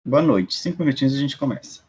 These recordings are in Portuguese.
Boa noite. 5 minutinhos e a gente começa.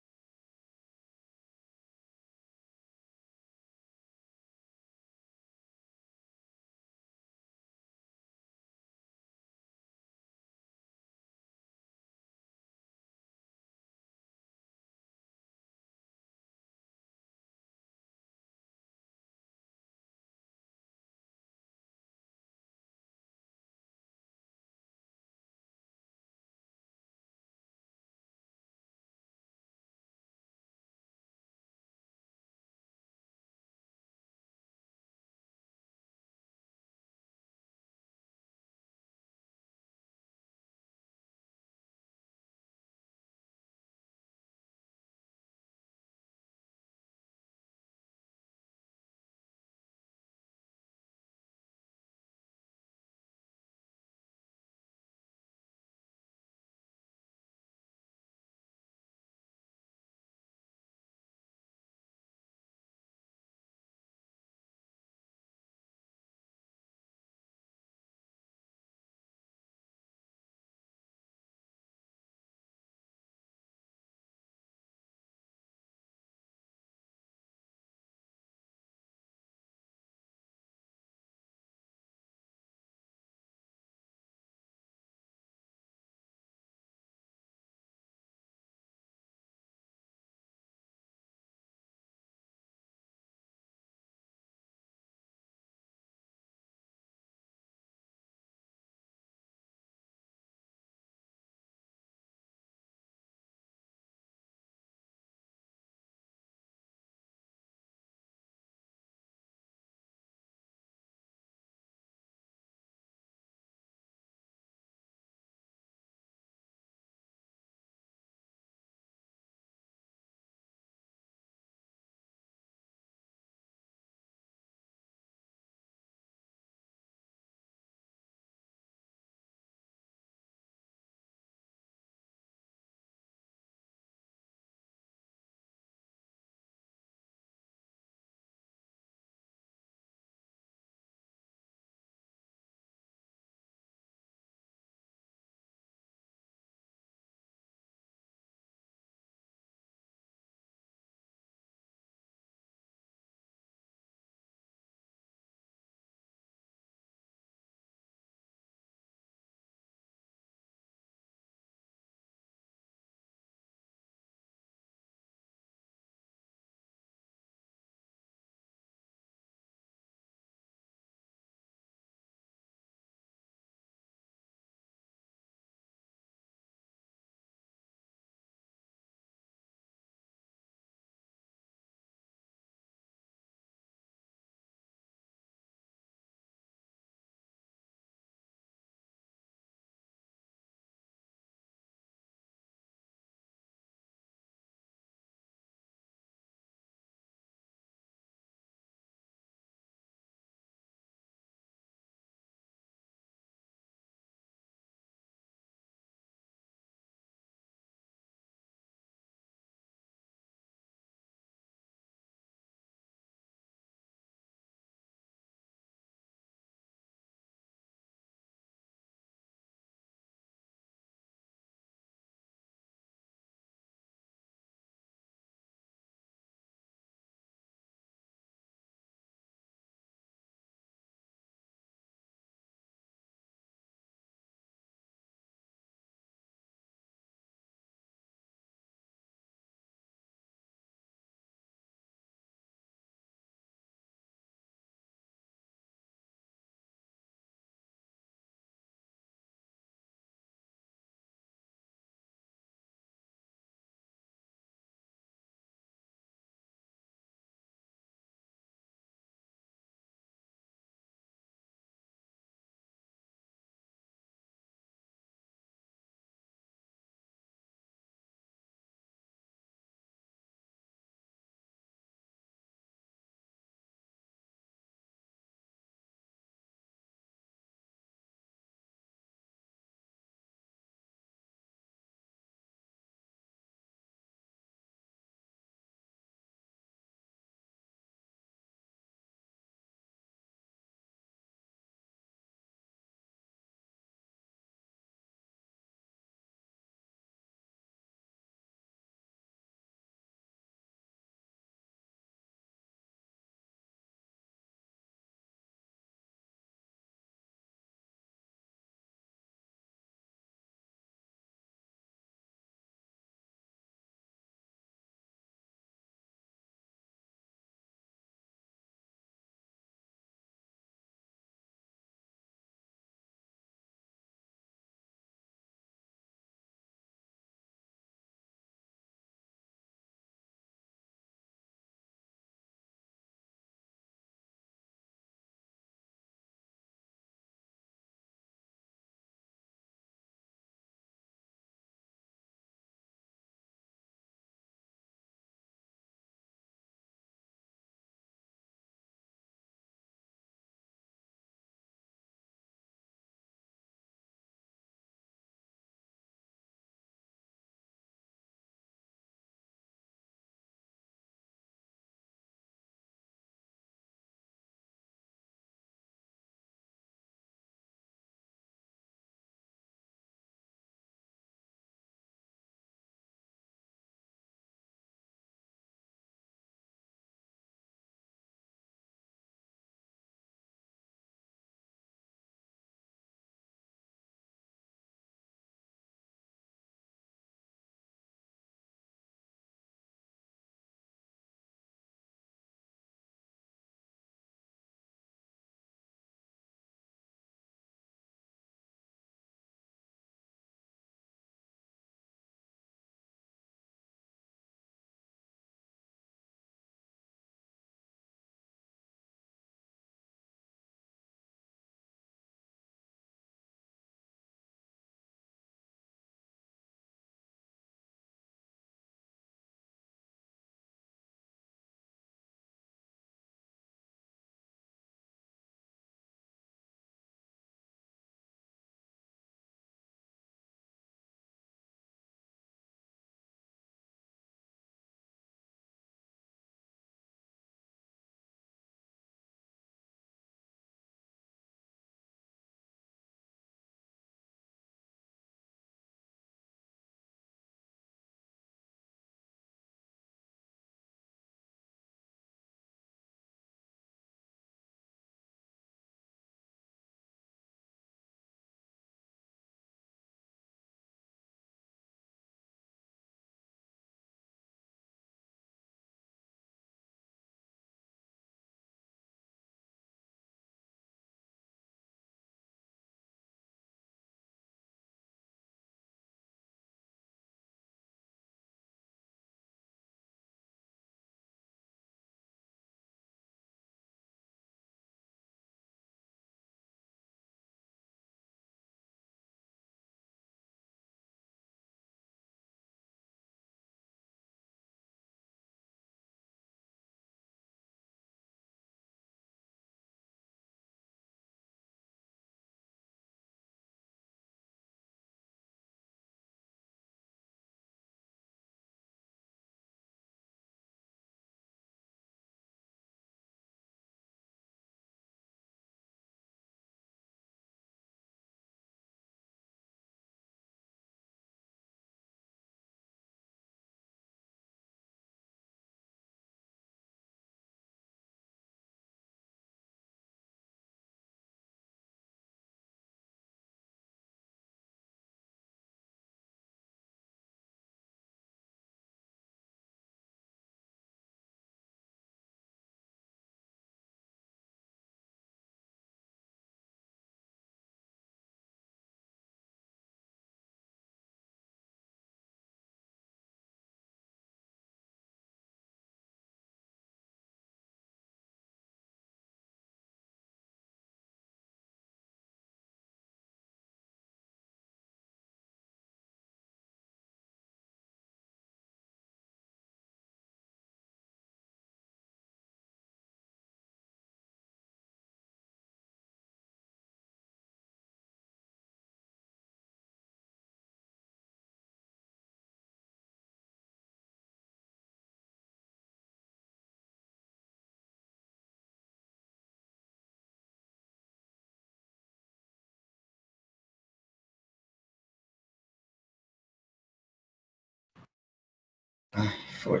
Ai, foi.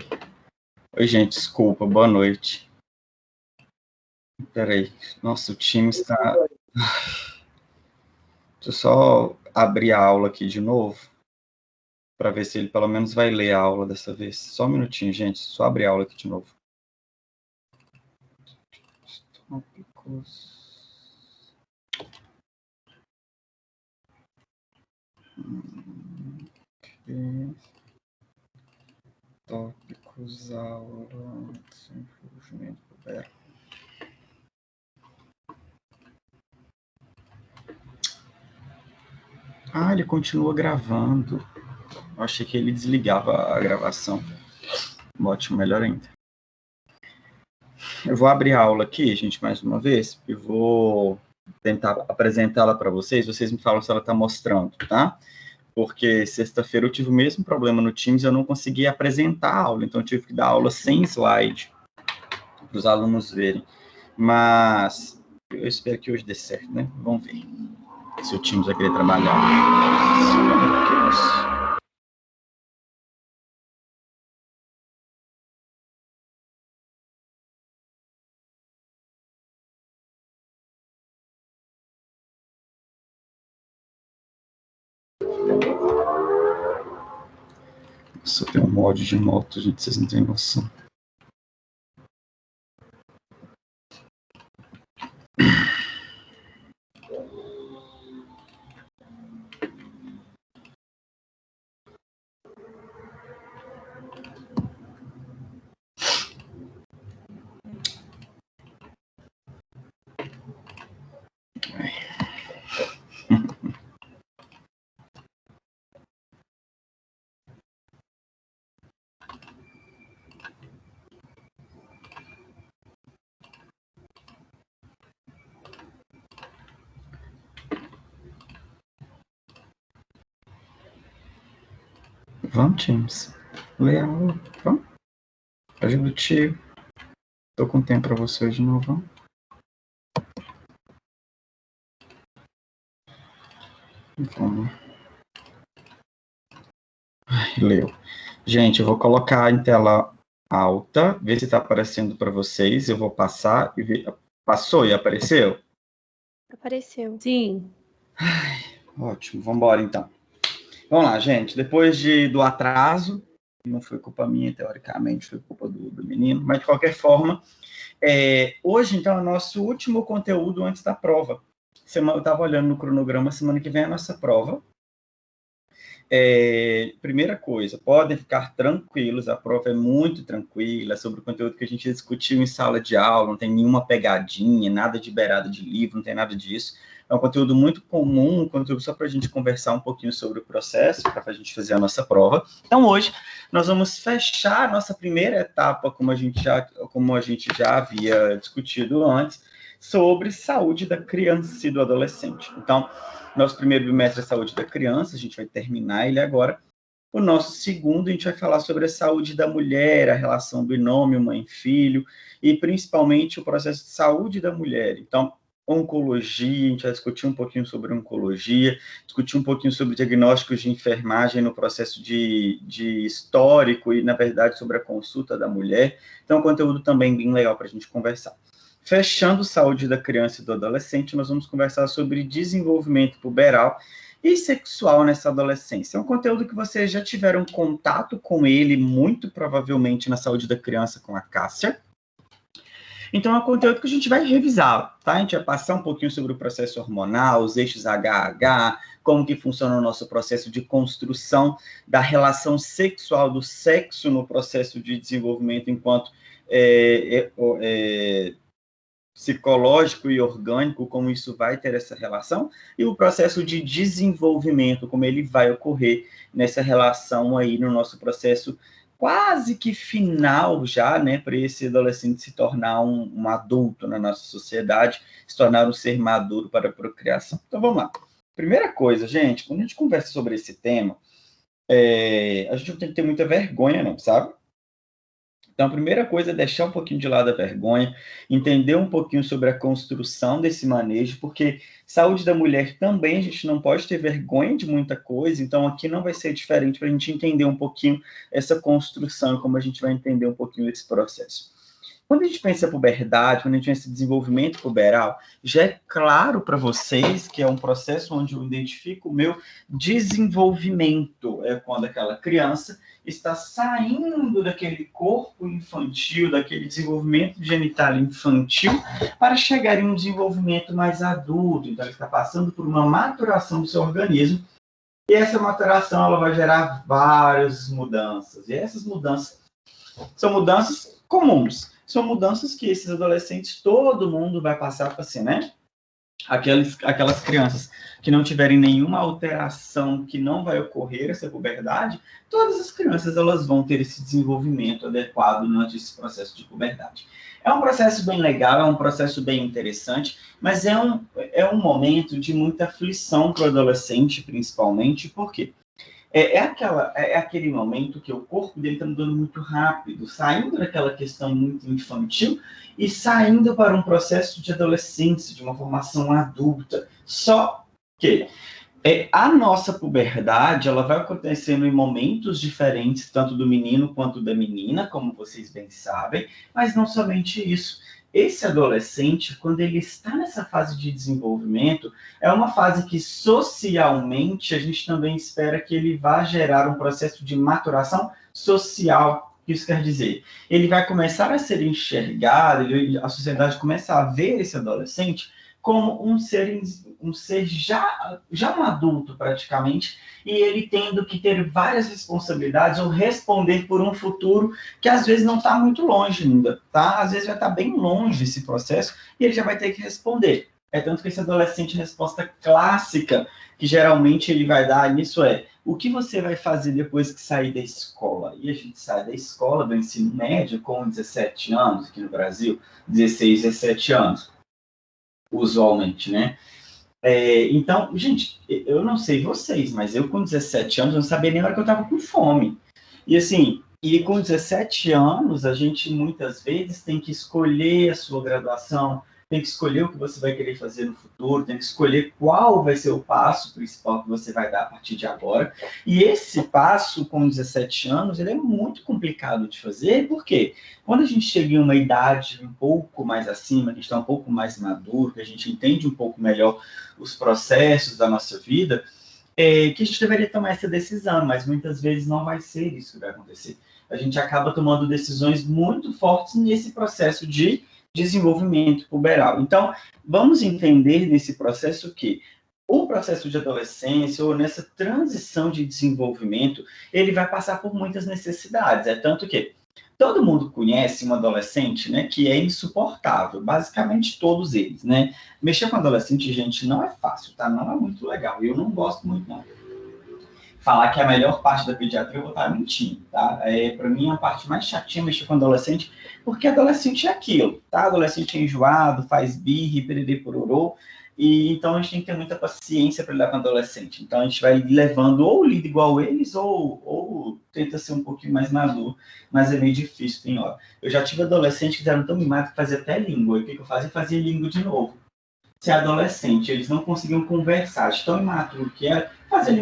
Oi, gente, desculpa, boa noite. Peraí, nossa, o time está... Deixa eu só abrir a aula aqui de novo, para ver se ele pelo menos vai ler a aula dessa vez. Só um minutinho, gente, só abrir a aula aqui de novo. Tópicos... Tópicos, aula, desenvolvimento aberto. Ah, ele continua gravando. Eu achei que ele desligava a gravação. Ótimo, melhor ainda. Eu vou abrir a aula aqui, gente, mais uma vez, e vou tentar apresentá-la para vocês. Vocês me falam se ela está mostrando, tá? Porque sexta-feira eu tive o mesmo problema no Teams, eu não consegui apresentar a aula, então eu tive que dar aula sem slide, para os alunos verem. Mas eu espero que hoje dê certo, né? Vamos ver se o Teams vai querer trabalhar. Nossa, tem um ódio de moto, gente, vocês não têm noção. Vamos, Teams. Lê a aula, vamos. Ajuda o tio. Tô com tempo para você hoje de novo, vamos. Vamos. Ai, leu. Gente, eu vou colocar em tela alta, ver se está aparecendo para vocês. Eu vou passar e ver. Passou e apareceu? Apareceu. Sim. Ai, ótimo, vamos embora então. Vamos lá, gente. Depois do atraso, não foi culpa minha, teoricamente, foi culpa do menino, mas de qualquer forma, hoje, então, é o nosso último conteúdo antes da prova. Eu estava olhando no cronograma, semana que vem é a nossa prova. Primeira coisa, podem ficar tranquilos, a prova é muito tranquila, sobre o conteúdo que a gente discutiu em sala de aula, não tem nenhuma pegadinha, nada de beirada de livro, não tem nada disso. É um conteúdo muito comum, um conteúdo só para a gente conversar um pouquinho sobre o processo, para a gente fazer a nossa prova. Então, hoje, nós vamos fechar a nossa primeira etapa, como a gente já havia discutido antes, sobre saúde da criança e do adolescente. Então, nosso primeiro bimestre é saúde da criança, a gente vai terminar ele agora. O nosso segundo, a gente vai falar sobre a saúde da mulher, a relação binômio mãe-filho, e principalmente o processo de saúde da mulher. Então, oncologia, a gente vai discutir um pouquinho sobre oncologia, discutir um pouquinho sobre diagnósticos de enfermagem no processo de histórico e, na verdade, sobre a consulta da mulher. Então, é um conteúdo também bem legal para a gente conversar. Fechando saúde da criança e do adolescente, nós vamos conversar sobre desenvolvimento puberal e sexual nessa adolescência. É um conteúdo que vocês já tiveram contato com ele, muito provavelmente na saúde da criança com a Cássia. Então, é um conteúdo que a gente vai revisar, tá? A gente vai passar um pouquinho sobre o processo hormonal, os eixos HH, como que funciona o nosso processo de construção da relação sexual, do sexo no processo de desenvolvimento enquanto psicológico e orgânico, como isso vai ter essa relação, e o processo de desenvolvimento, como ele vai ocorrer nessa relação aí no nosso processo quase que final já, né, para esse adolescente se tornar um adulto na nossa sociedade, se tornar um ser maduro para a procriação. Então, vamos lá. Primeira coisa, gente, quando a gente conversa sobre esse tema, a gente não tem que ter muita vergonha, não, sabe? Então, a primeira coisa é deixar um pouquinho de lado a vergonha, entender um pouquinho sobre a construção desse manejo, porque saúde da mulher também, a gente não pode ter vergonha de muita coisa, então aqui não vai ser diferente para a gente entender um pouquinho essa construção, como a gente vai entender um pouquinho esse processo. Quando a gente pensa em puberdade, quando a gente pensa em desenvolvimento puberal, já é claro para vocês que é um processo onde eu identifico o meu desenvolvimento. É quando aquela criança está saindo daquele corpo infantil, daquele desenvolvimento genital infantil, para chegar em um desenvolvimento mais adulto. Então, ele está passando por uma maturação do seu organismo, e essa maturação ela vai gerar várias mudanças. E essas mudanças são mudanças comuns. São mudanças que esses adolescentes, todo mundo vai passar por assim, né? Aquelas crianças que não tiverem nenhuma alteração que não vai ocorrer essa puberdade, todas as crianças elas vão ter esse desenvolvimento adequado durante esse processo de puberdade. É um processo bem legal, é um processo bem interessante, mas é um momento de muita aflição para o adolescente, principalmente, por quê? É aquele momento que o corpo dele está mudando muito rápido, saindo daquela questão muito infantil e saindo para um processo de adolescência, de uma formação adulta. Só que a nossa puberdade ela vai acontecendo em momentos diferentes, tanto do menino quanto da menina, como vocês bem sabem, mas não somente isso. Esse adolescente, quando ele está nessa fase de desenvolvimento, é uma fase que socialmente a gente também espera que ele vá gerar um processo de maturação social. Isso quer dizer, ele vai começar a ser enxergado, a sociedade começa a ver esse adolescente como um ser já um adulto praticamente, e ele tendo que ter várias responsabilidades ou responder por um futuro que às vezes não está muito longe ainda, tá? Às vezes vai estar bem longe esse processo e ele já vai ter que responder. É tanto que esse adolescente, a resposta clássica que geralmente ele vai dar nisso o que você vai fazer depois que sair da escola? E a gente sai da escola, do ensino médio, com 17 anos, aqui no Brasil, 16, 17 anos, usualmente, né? Então, gente, eu não sei vocês, mas eu com 17 anos, eu não sabia nem a hora que eu estava com fome. E assim, com 17 anos, a gente muitas vezes tem que escolher a sua graduação, tem que escolher o que você vai querer fazer no futuro, tem que escolher qual vai ser o passo principal que você vai dar a partir de agora. E esse passo, com 17 anos, ele é muito complicado de fazer, porque quando a gente chega em uma idade um pouco mais acima, que a gente está um pouco mais maduro, que a gente entende um pouco melhor os processos da nossa vida, que a gente deveria tomar essa decisão, mas muitas vezes não vai ser isso que vai acontecer. A gente acaba tomando decisões muito fortes nesse processo de desenvolvimento puberal. Então, vamos entender nesse processo que o processo de adolescência ou nessa transição de desenvolvimento, ele vai passar por muitas necessidades. É tanto que todo mundo conhece um adolescente, né, que é insuportável, basicamente todos eles, né? Mexer com adolescente, gente, não é fácil, tá? Não é muito legal. Eu não gosto muito, não. Falar que a melhor parte da pediatria eu vou estar mentindo, tá? Para mim, a parte mais chatinha mexer com adolescente, porque adolescente é aquilo, tá? Adolescente é enjoado, faz birra, pererê pororô, e então a gente tem que ter muita paciência para lidar com adolescente. Então a gente vai levando, ou lida igual eles, ou tenta ser um pouquinho mais maduro, mas é meio difícil, tem hora. Eu já tive adolescentes que eram tão mimados que fazia até língua, e o que eu fazia? Fazia língua de novo. Se é adolescente, eles não conseguiam conversar, de tão imaturo que era, fazer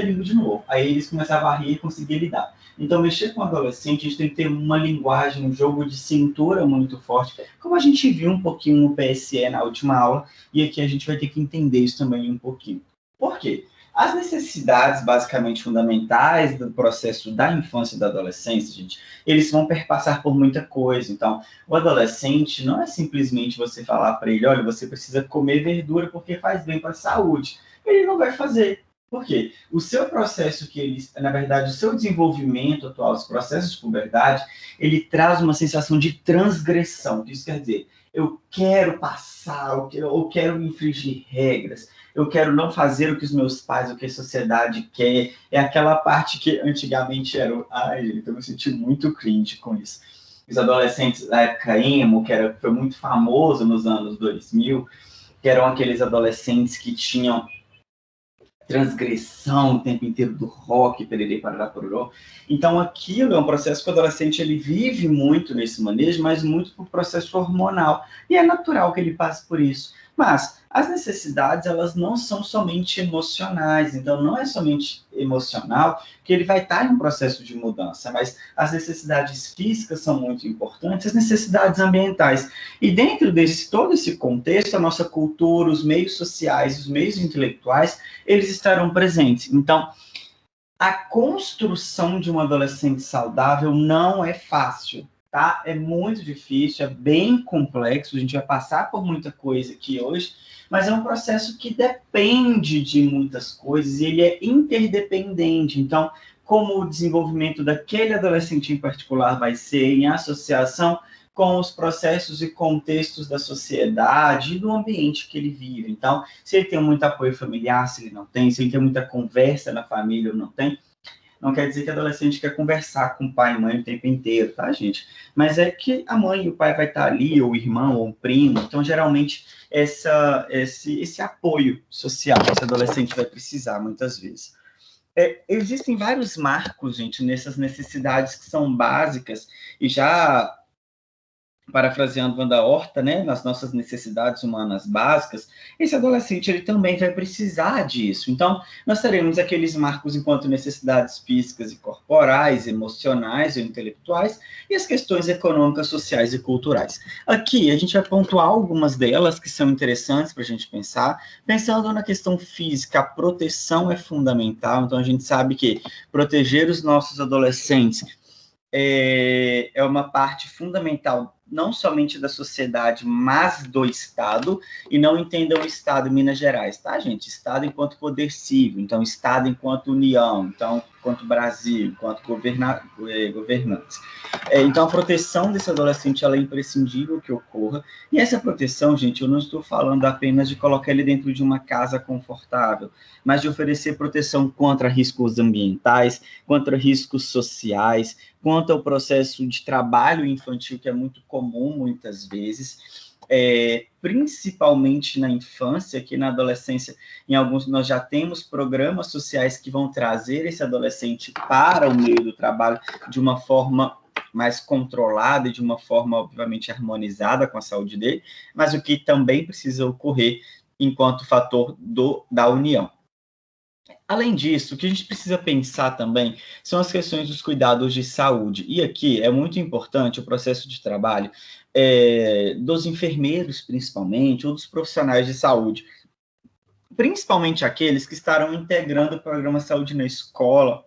língua de novo. Aí eles começavam a rir e conseguiam lidar. Então, mexer com adolescente, a gente tem que ter uma linguagem, um jogo de cintura muito forte, como a gente viu um pouquinho no PSE na última aula, e aqui a gente vai ter que entender isso também um pouquinho. Por quê? As necessidades, basicamente, fundamentais do processo da infância e da adolescência, gente, eles vão perpassar por muita coisa. Então, o adolescente não é simplesmente você falar para ele, olha, você precisa comer verdura porque faz bem para a saúde. Ele não vai fazer. Por quê? O seu processo na verdade, o seu desenvolvimento atual, os processos de puberdade, ele traz uma sensação de transgressão. Isso quer dizer, eu quero passar, eu quero infringir regras, eu quero não fazer o que os meus pais, o que a sociedade quer. É aquela parte que antigamente era... Ai, gente, eu me senti muito cringe com isso. Os adolescentes da época emo, foi muito famoso nos anos 2000, que eram aqueles adolescentes que tinham transgressão o tempo inteiro do rock, pererê, parará, pororó. Então, aquilo é um processo que o adolescente ele vive muito nesse manejo, mas muito por processo hormonal. E é natural que ele passe por isso. Mas as necessidades, elas não são somente emocionais. Então, não é somente emocional que ele vai estar em um processo de mudança, mas as necessidades físicas são muito importantes, as necessidades ambientais. E dentro desse todo esse contexto, a nossa cultura, os meios sociais, os meios intelectuais, eles estarão presentes. Então, a construção de um adolescente saudável não é fácil, tá? É muito difícil, é bem complexo, a gente vai passar por muita coisa aqui hoje, mas é um processo que depende de muitas coisas e ele é interdependente. Então, como o desenvolvimento daquele adolescente em particular vai ser em associação com os processos e contextos da sociedade e do ambiente que ele vive. Então, se ele tem muito apoio familiar, se ele não tem, se ele tem muita conversa na família ou não tem, não quer dizer que o adolescente quer conversar com o pai e mãe o tempo inteiro, tá, gente? Mas é que a mãe e o pai vai estar ali, ou o irmão, ou o primo. Então, geralmente, esse apoio social que esse adolescente vai precisar, muitas vezes. Existem vários marcos, gente, nessas necessidades que são básicas, e já parafraseando Wanda Horta, né, nas nossas necessidades humanas básicas, esse adolescente ele também vai precisar disso. Então, nós teremos aqueles marcos enquanto necessidades físicas e corporais, emocionais ou intelectuais, e as questões econômicas, sociais e culturais. Aqui, a gente vai pontuar algumas delas que são interessantes para a gente pensar. Pensando na questão física, a proteção é fundamental, então a gente sabe que proteger os nossos adolescentes é uma parte fundamental não somente da sociedade, mas do Estado, e não entendam o Estado Minas Gerais, tá, gente? Estado enquanto poder civil, então Estado enquanto União, então enquanto Brasil, enquanto governantes. Então a proteção desse adolescente ela é imprescindível que ocorra, e essa proteção, gente, eu não estou falando apenas de colocar ele dentro de uma casa confortável, mas de oferecer proteção contra riscos ambientais, contra riscos sociais, quanto ao processo de trabalho infantil, que é muito comum muitas vezes, principalmente na infância, que na adolescência, em alguns nós já temos programas sociais que vão trazer esse adolescente para o meio do trabalho de uma forma mais controlada e de uma forma, obviamente, harmonizada com a saúde dele, mas o que também precisa ocorrer enquanto fator da união. Além disso, o que a gente precisa pensar também são as questões dos cuidados de saúde. E aqui é muito importante o processo de trabalho dos enfermeiros, principalmente, ou dos profissionais de saúde, principalmente aqueles que estarão integrando o programa Saúde na Escola,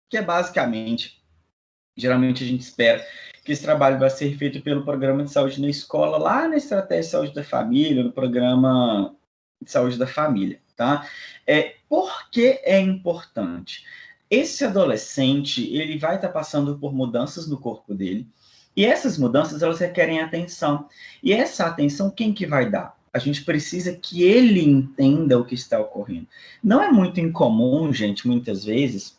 que é basicamente, geralmente a gente espera que esse trabalho vai ser feito pelo programa de saúde na escola, lá na Estratégia de Saúde da Família, no programa de saúde da família, tá? Por que é importante? Esse adolescente, ele vai estar passando por mudanças no corpo dele, e essas mudanças, elas requerem atenção. E essa atenção, quem que vai dar? A gente precisa que ele entenda o que está ocorrendo. Não é muito incomum, gente, muitas vezes,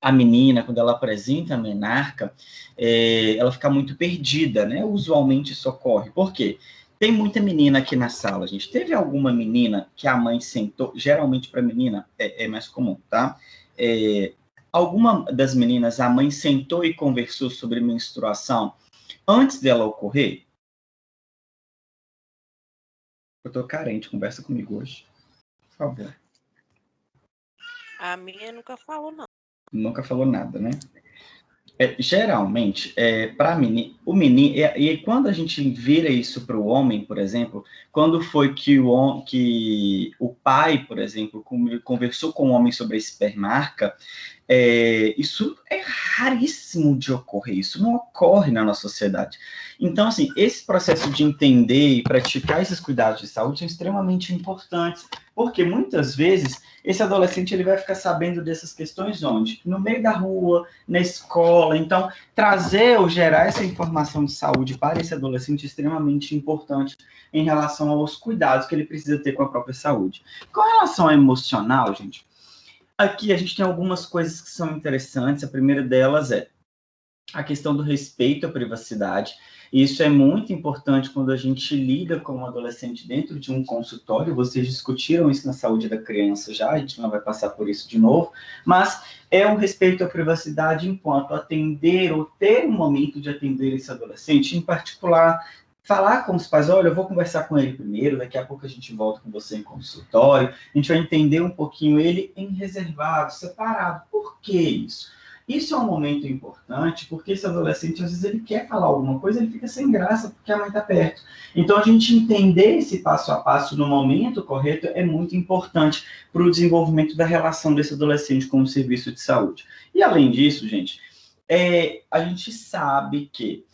a menina, quando ela apresenta a menarca, ela fica muito perdida, né? Usualmente isso ocorre. Por quê? Tem muita menina aqui na sala, gente. Teve alguma menina que a mãe sentou, geralmente para menina é mais comum, tá? Alguma das meninas, a mãe sentou e conversou sobre menstruação antes dela ocorrer? Eu tô carente, conversa comigo hoje, por favor. A minha nunca falou, não. Nunca falou nada, né? Geralmente, para o menino, e quando a gente vira isso para o homem, por exemplo, quando foi que o pai, por exemplo, conversou com o homem sobre a espermarca, isso é raríssimo de ocorrer, isso não ocorre na nossa sociedade. Então, assim, esse processo de entender e praticar esses cuidados de saúde são extremamente importantes, porque muitas vezes esse adolescente ele vai ficar sabendo dessas questões onde? No meio da rua, na escola. Então, trazer ou gerar essa informação de saúde para esse adolescente é extremamente importante em relação aos cuidados que ele precisa ter com a própria saúde. Com relação ao emocional, gente, aqui a gente tem algumas coisas que são interessantes. A primeira delas a questão do respeito à privacidade. Isso é muito importante quando a gente lida com um adolescente dentro de um consultório. Vocês discutiram isso na saúde da criança já, a gente não vai passar por isso de novo, mas é um respeito à privacidade enquanto atender ou ter um momento de atender esse adolescente, em particular, falar com os pais, olha, eu vou conversar com ele primeiro, daqui a pouco a gente volta com você em consultório, a gente vai entender um pouquinho ele em reservado, separado. Por que isso? Isso é um momento importante, porque esse adolescente, às vezes, ele quer falar alguma coisa, ele fica sem graça, porque a mãe está perto. Então, a gente entender esse passo a passo no momento correto é muito importante para o desenvolvimento da relação desse adolescente com o serviço de saúde. E, além disso, gente, a gente sabe que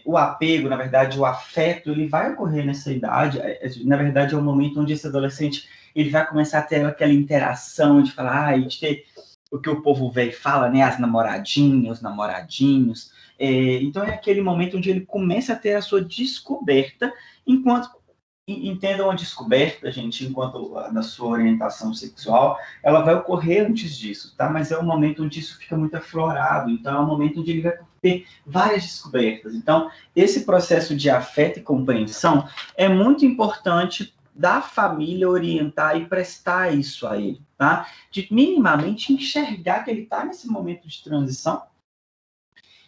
o apego, na verdade, o afeto, ele vai ocorrer nessa idade. Na verdade, é o momento onde esse adolescente ele vai começar a ter aquela interação de falar, de ter o que o povo velho fala, né, as namoradinhas, os namoradinhos. Então, é aquele momento onde ele começa a ter a sua descoberta, enquanto entendam a descoberta, gente, enquanto da sua orientação sexual, ela vai ocorrer antes disso, tá? Mas é um momento onde isso fica muito aflorado, então é um momento onde ele vai ter várias descobertas. Então, esse processo de afeto e compreensão é muito importante da família orientar e prestar isso a ele, tá? De minimamente enxergar que ele está nesse momento de transição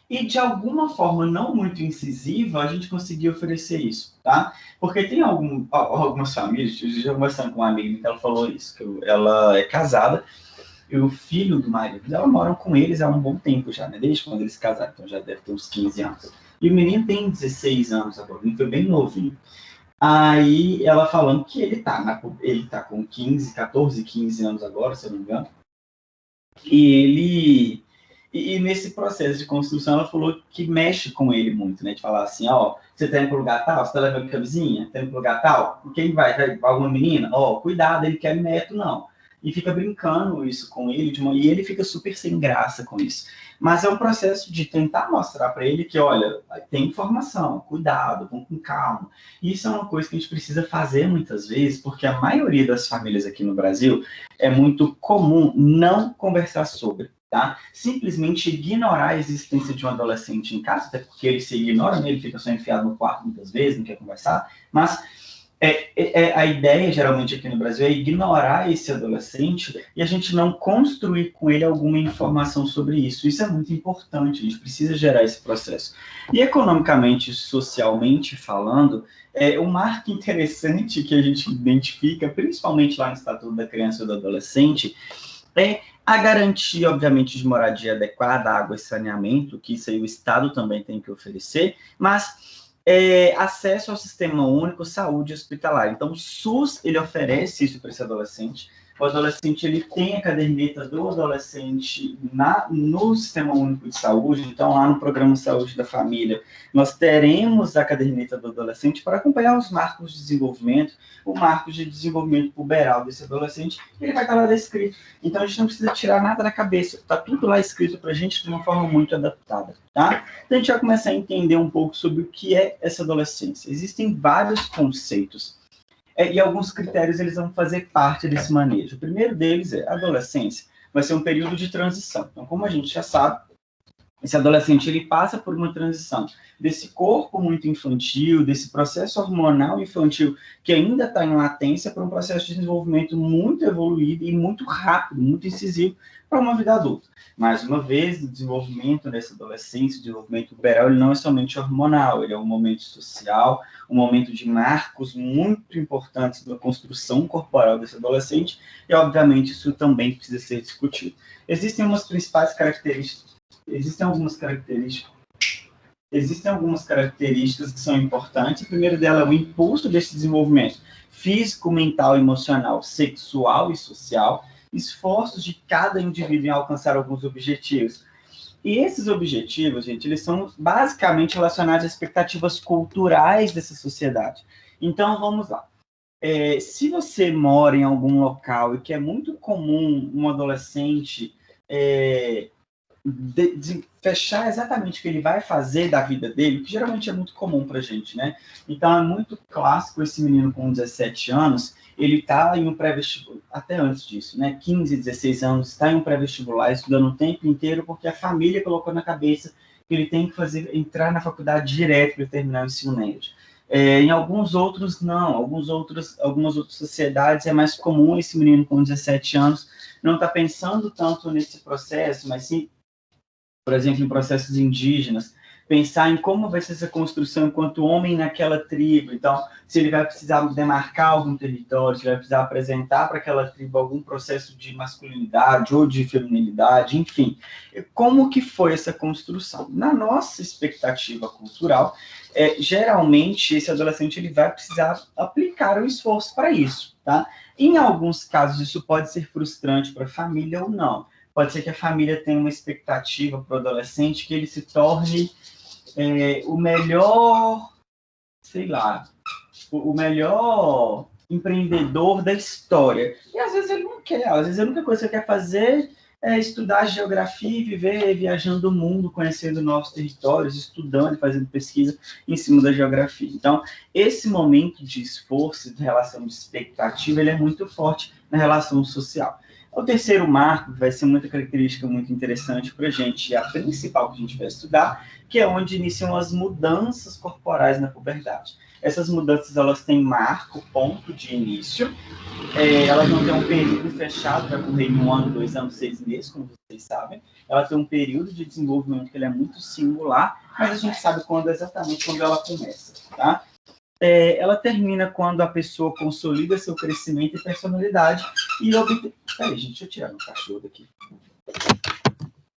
e, de alguma forma não muito incisiva, a gente conseguir oferecer isso, tá? Porque tem algumas famílias, eu já conversando com uma amiga, ela falou isso, que ela é casada, e o filho do marido dela moram com eles há um bom tempo já, né? Desde quando eles casaram, então já deve ter uns 15 anos. E o menino tem 16 anos agora, ele foi bem novinho. Aí ela falando que ele tá com 14, 15 anos agora, se eu não me engano. E nesse processo de construção, ela falou que mexe com ele muito, né? De falar assim, você tá indo pro lugar tal? Você tá levando camisinha? Tá indo pro lugar tal? Quem vai? Vai alguma menina? Cuidado, ele quer neto, não. E fica brincando isso com ele, e ele fica super sem graça com isso. Mas é um processo de tentar mostrar para ele que, olha, tem informação, cuidado, vamos com calma. E isso é uma coisa que a gente precisa fazer muitas vezes, porque a maioria das famílias aqui no Brasil é muito comum não conversar sobre, tá? Simplesmente ignorar a existência de um adolescente em casa, até porque ele se ignora, né? Ele fica só enfiado no quarto muitas vezes, não quer conversar, mas a ideia, geralmente, aqui no Brasil, é ignorar esse adolescente e a gente não construir com ele alguma informação sobre isso. Isso é muito importante, a gente precisa gerar esse processo. E economicamente, socialmente falando, um marco interessante que a gente identifica, principalmente lá no Estatuto da Criança e do Adolescente, é a garantia, obviamente, de moradia adequada, água e saneamento, que isso aí o Estado também tem que oferecer, mas acesso ao Sistema Único Saúde Hospitalar. Então, o SUS, ele oferece isso para esse adolescente. O adolescente, ele tem a caderneta do adolescente no Sistema Único de Saúde. Então, lá no Programa Saúde da Família, nós teremos a caderneta do adolescente para acompanhar os marcos de desenvolvimento, o marco de desenvolvimento puberal desse adolescente, ele vai estar lá descrito. Então, a gente não precisa tirar nada da cabeça. Está tudo lá escrito para a gente de uma forma muito adaptada, tá? Então, a gente vai começar a entender um pouco sobre o que é essa adolescência. Existem vários conceitos e alguns critérios eles vão fazer parte desse manejo. O primeiro deles é a adolescência. Vai ser um período de transição. Então, como a gente já sabe, esse adolescente ele passa por uma transição desse corpo muito infantil, desse processo hormonal infantil que ainda está em latência, para um processo de desenvolvimento muito evoluído e muito rápido, muito incisivo para uma vida adulta. Mais uma vez, o desenvolvimento dessa adolescência, o desenvolvimento puberal, ele não é somente hormonal, ele é um momento social, um momento de marcos muito importantes da construção corporal desse adolescente, e obviamente isso também precisa ser discutido. Existem algumas características que são importantes. A primeira dela é o impulso desse desenvolvimento físico, mental, emocional, sexual e social, esforços de cada indivíduo em alcançar alguns objetivos. E esses objetivos, gente, eles são basicamente relacionados às expectativas culturais dessa sociedade. Então, vamos lá. Se você mora em algum local e que é muito comum um adolescente de fechar exatamente o que ele vai fazer da vida dele, que geralmente é muito comum pra gente, né? Então, é muito clássico esse menino com 17 anos, ele tá em um pré-vestibular, até antes disso, né? 15, 16 anos, está em um pré-vestibular, estudando o tempo inteiro, porque a família colocou na cabeça que ele tem que entrar na faculdade direto para terminar o ensino médio. Em alguns outros, não. Algumas outras sociedades é mais comum esse menino com 17 anos não estar pensando tanto nesse processo, mas sim, por exemplo, em processos indígenas, pensar em como vai ser essa construção enquanto homem naquela tribo. Então, se ele vai precisar demarcar algum território, se ele vai precisar apresentar para aquela tribo algum processo de masculinidade ou de feminilidade, enfim. Como que foi essa construção? Na nossa expectativa cultural, geralmente esse adolescente ele vai precisar aplicar o esforço para isso, tá? Em alguns casos, isso pode ser frustrante para a família ou não. Pode ser que a família tenha uma expectativa para o adolescente que ele se torne o melhor, sei lá, o melhor empreendedor da história. E às vezes ele não quer, às vezes a única coisa que ele quer fazer é estudar geografia e viver viajando o mundo, conhecendo novos territórios, estudando e fazendo pesquisa em cima da geografia. Então, esse momento de esforço, de relação de expectativa, ele é muito forte na relação social. O terceiro marco vai ser muita característica muito interessante para a gente, e a principal que a gente vai estudar, que é onde iniciam as mudanças corporais na puberdade. Essas mudanças, elas têm marco, ponto de início, elas não têm um período fechado, vai ocorrer em 1 ano, 2 anos, 6 meses, como vocês sabem. Ela tem um período de desenvolvimento que ele é muito singular, mas a gente sabe exatamente quando ela começa, tá? Ela termina quando a pessoa consolida seu crescimento e personalidade e obtém... Peraí, gente, deixa eu tirar meu cachorro daqui.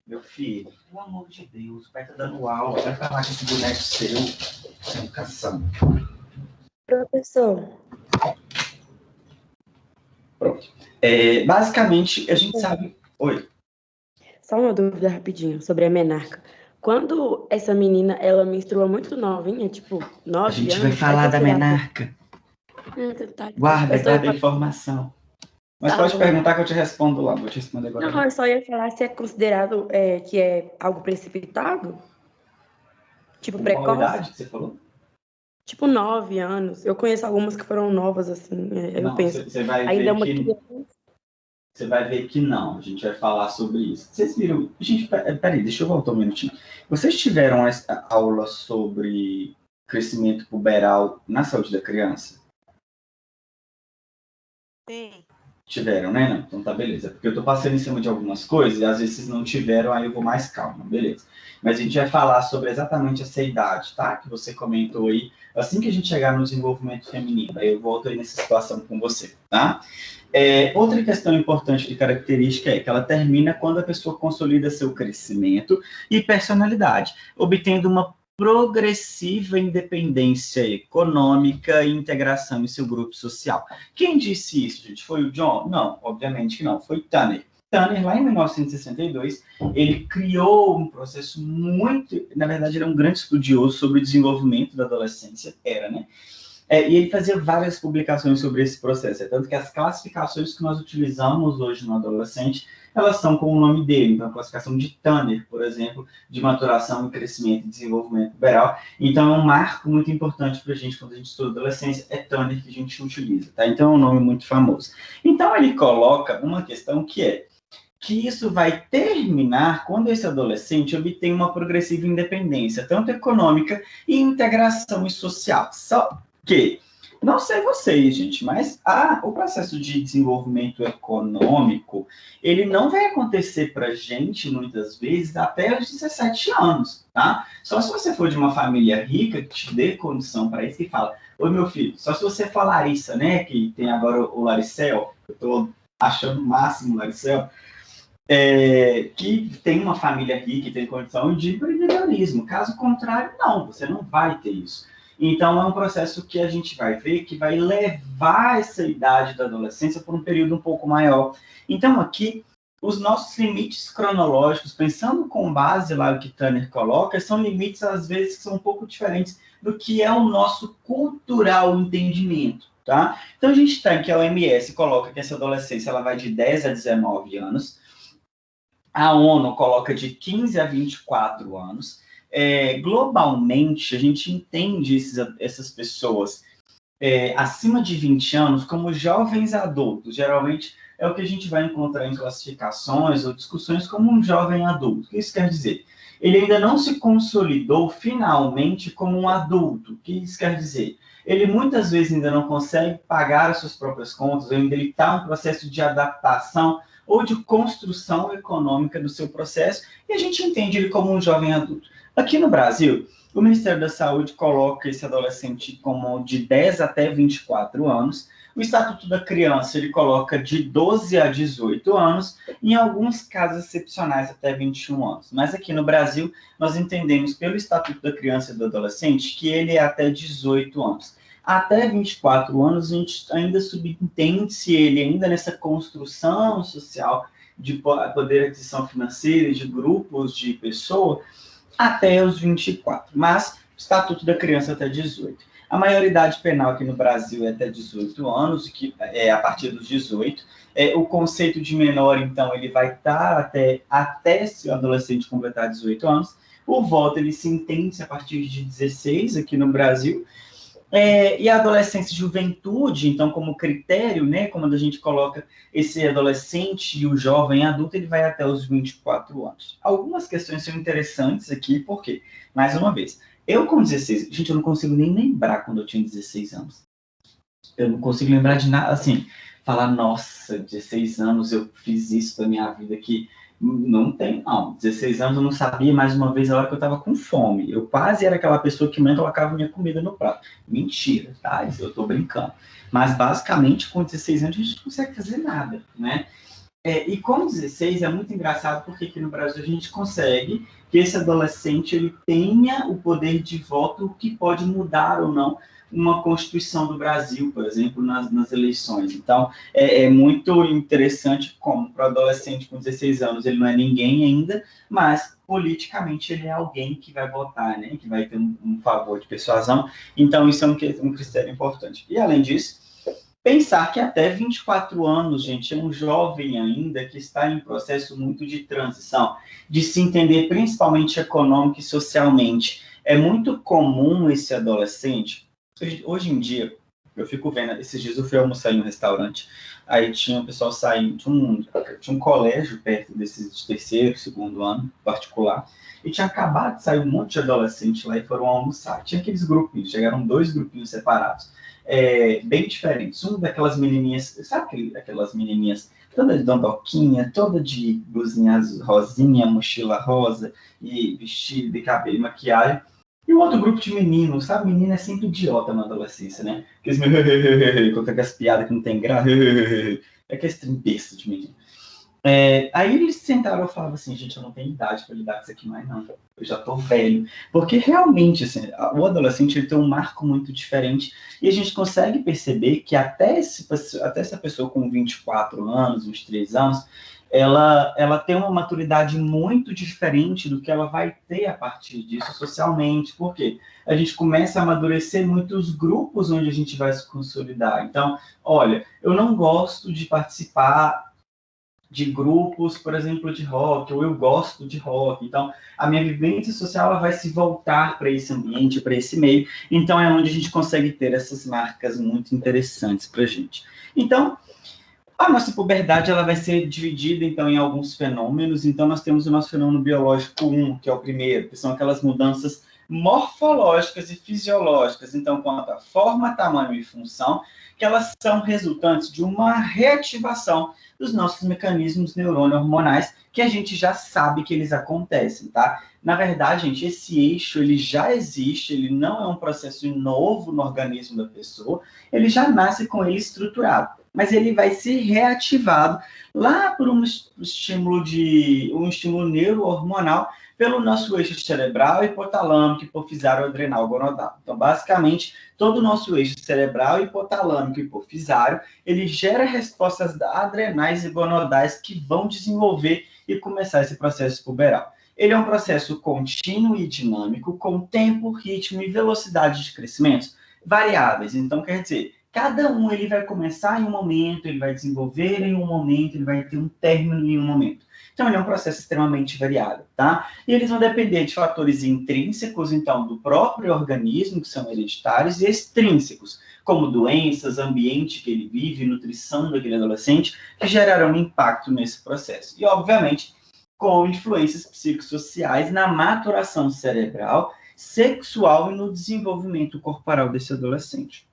Meu filho, pelo amor de Deus, o pai tá dando aula, vai falar com esse boneco seu, educação. Professor. Pronto. Basicamente, a gente sabe... Oi. Só uma dúvida rapidinho sobre a menarca. Quando essa menina, ela menstrua muito novinha, tipo, 9 anos... A gente vai falar da menarca. Tá. Guarda a informação. Mas pode perguntar que eu te respondo lá. Vou te responder agora. Não, eu só ia falar se é considerado que é algo precipitado. Tipo, com precoce. Qual idade que você falou? Tipo, 9 anos. Eu conheço algumas que foram novas, assim. Eu penso. Você vai ainda ver que... Você vai ver que não. A gente vai falar sobre isso. Vocês viram... Gente, peraí, deixa eu voltar um minutinho. Vocês tiveram essa aula sobre crescimento puberal na saúde da criança? Sim. Tiveram, né? Não, então tá, beleza. Porque eu tô passando em cima de algumas coisas e às vezes vocês não tiveram, aí eu vou mais calma, beleza. Mas a gente vai falar sobre exatamente essa idade, tá? Que você comentou aí. Assim que a gente chegar no desenvolvimento feminino, aí eu volto aí nessa situação com você, tá? Outra questão importante de característica é que ela termina quando a pessoa consolida seu crescimento e personalidade, obtendo uma progressiva independência econômica e integração em seu grupo social. Quem disse isso, gente? Foi o John? Não, obviamente que não. Foi Tanner. Tanner, lá em 1962, ele criou um processo muito... Na verdade, ele é um grande estudioso sobre o desenvolvimento da adolescência. Né? E ele fazia várias publicações sobre esse processo. Tanto que as classificações que nós utilizamos hoje no adolescente, elas são com o nome dele. Então, a classificação de Tanner, por exemplo, de maturação, crescimento e desenvolvimento puberal. Então, é um marco muito importante para a gente, quando a gente estuda adolescência, é Tanner que a gente utiliza, tá? Então, é um nome muito famoso. Então, ele coloca uma questão que isso vai terminar quando esse adolescente obtém uma progressiva independência, tanto econômica e integração social. Só que... Não sei vocês, gente, mas o processo de desenvolvimento econômico, ele não vai acontecer para a gente, muitas vezes, até os 17 anos, tá? Só se você for de uma família rica, que te dê condição para isso, que fala, oi, meu filho, só se você for Larissa, né, que tem agora o Laricel, eu estou achando o máximo o Laricel, que tem uma família rica e tem condição de empreendedorismo. Caso contrário, não, você não vai ter isso. Então, é um processo que a gente vai ver que vai levar essa idade da adolescência por um período um pouco maior. Então, aqui, os nossos limites cronológicos, pensando com base lá no que Tanner coloca, são limites, às vezes, que são um pouco diferentes do que é o nosso cultural entendimento, tá? Então, a gente tem que a OMS coloca que essa adolescência ela vai de 10 a 19 anos, A ONU coloca de 15 a 24 anos. Globalmente, a gente entende essas pessoas acima de 20 anos como jovens adultos. Geralmente é o que a gente vai encontrar em classificações ou discussões como um jovem adulto. O que isso quer dizer? Ele ainda não se consolidou finalmente como um adulto. O que isso quer dizer? Ele muitas vezes ainda não consegue pagar as suas próprias contas, ou ainda ele está em um processo de adaptação ou de construção econômica do seu processo, e a gente entende ele como um jovem adulto. Aqui no Brasil, o Ministério da Saúde coloca esse adolescente como de 10 até 24 anos. O Estatuto da Criança, ele coloca de 12 a 18 anos, em alguns casos excepcionais até 21 anos. Mas aqui no Brasil, nós entendemos pelo Estatuto da Criança e do Adolescente que ele é até 18 anos. Até 24 anos, a gente ainda subentende se ele ainda nessa construção social de poder de aquisição financeira, de grupos de pessoas, até os 24, mas o Estatuto da Criança até 18. A maioridade penal aqui no Brasil é até 18 anos, que é a partir dos 18. O conceito de menor, então, ele vai estar até se o adolescente completar 18 anos. O voto, ele se entende a partir de 16 aqui no Brasil. E a adolescência e juventude, então, como critério, né, como a gente coloca esse adolescente e o jovem adulto, ele vai até os 24 anos. Algumas questões são interessantes aqui, porque, mais uma vez, eu com 16, gente, eu não consigo nem lembrar quando eu tinha 16 anos. Eu não consigo lembrar de nada, assim, falar, nossa, 16 anos eu fiz isso da minha vida aqui. Não tem, não. 16 anos eu não sabia, mais uma vez, a hora que eu estava com fome. Eu quase era aquela pessoa que mãe colocava minha comida no prato. Mentira, tá? Eu estou brincando. Mas, basicamente, com 16 anos, a gente não consegue fazer nada, né? E com 16 é muito engraçado, porque aqui no Brasil a gente consegue que esse adolescente ele tenha o poder de voto, o que pode mudar ou não uma Constituição do Brasil, por exemplo, nas eleições. Então, é muito interessante como para o adolescente com 16 anos ele não é ninguém ainda, mas politicamente ele é alguém que vai votar, né? Que vai ter um favor de persuasão. Então, isso é um critério importante. E, além disso, pensar que até 24 anos, gente, é um jovem ainda que está em processo muito de transição, de se entender principalmente econômico e socialmente. É muito comum esse adolescente. Hoje em dia, eu fico vendo, esses dias eu fui almoçar em um restaurante, aí tinha um pessoal saindo, tinha um colégio perto desses de terceiro, segundo ano, particular, e tinha acabado de sair um monte de adolescente lá e foram almoçar. Tinha aqueles grupinhos, chegaram 2 grupinhos separados, bem diferentes. Um daquelas menininhas, sabe aquelas menininhas toda de dondoquinha, toda de blusinha rosinha, mochila rosa, e vestido de cabelo e maquiagem. E o outro grupo de meninos, sabe? Menino é sempre idiota na adolescência, né? Aqueles com aquelas piadas que não tem graça. Aqueles trimbeços de menino. Aí eles sentaram e falavam assim, gente, eu não tenho idade para lidar com isso aqui mais, não. Eu já tô velho. Porque realmente, assim, o adolescente ele tem um marco muito diferente e a gente consegue perceber que até essa pessoa com 24 anos, 23 anos, ela tem uma maturidade muito diferente do que ela vai ter a partir disso socialmente. Por quê? A gente começa a amadurecer muitos grupos onde a gente vai se consolidar. Então, olha, eu não gosto de participar de grupos, por exemplo, de rock, ou eu gosto de rock. Então, a minha vivência social ela vai se voltar para esse ambiente, para esse meio. Então, é onde a gente consegue ter essas marcas muito interessantes para a gente. Então, a nossa puberdade ela vai ser dividida, então, em alguns fenômenos. Então, nós temos o nosso fenômeno biológico 1, que é o primeiro, que são aquelas mudanças morfológicas e fisiológicas, então, quanto à forma, tamanho e função, que elas são resultantes de uma reativação dos nossos mecanismos neurônio-hormonais, que a gente já sabe que eles acontecem, tá? Na verdade, gente, esse eixo, ele já existe, ele não é um processo novo no organismo da pessoa, ele já nasce com ele estruturado, mas ele vai ser reativado lá por um estímulo neurohormonal pelo nosso eixo cerebral, hipotalâmico, hipofisário, adrenal, gonadal. Então, basicamente, todo o nosso eixo cerebral, hipotalâmico e hipofisário, ele gera respostas adrenais e gonadais que vão desenvolver e começar esse processo puberal. Ele é um processo contínuo e dinâmico, com tempo, ritmo e velocidade de crescimento variáveis. Então, quer dizer, cada um ele vai começar em um momento, ele vai desenvolver em um momento, ele vai ter um término em um momento. Então, ele é um processo extremamente variável, tá? E eles vão depender de fatores intrínsecos, então, do próprio organismo, que são hereditários, e extrínsecos, como doenças, ambiente que ele vive, nutrição daquele adolescente, que gerarão impacto nesse processo. E, obviamente, com influências psicossociais na maturação cerebral, sexual e no desenvolvimento corporal desse adolescente.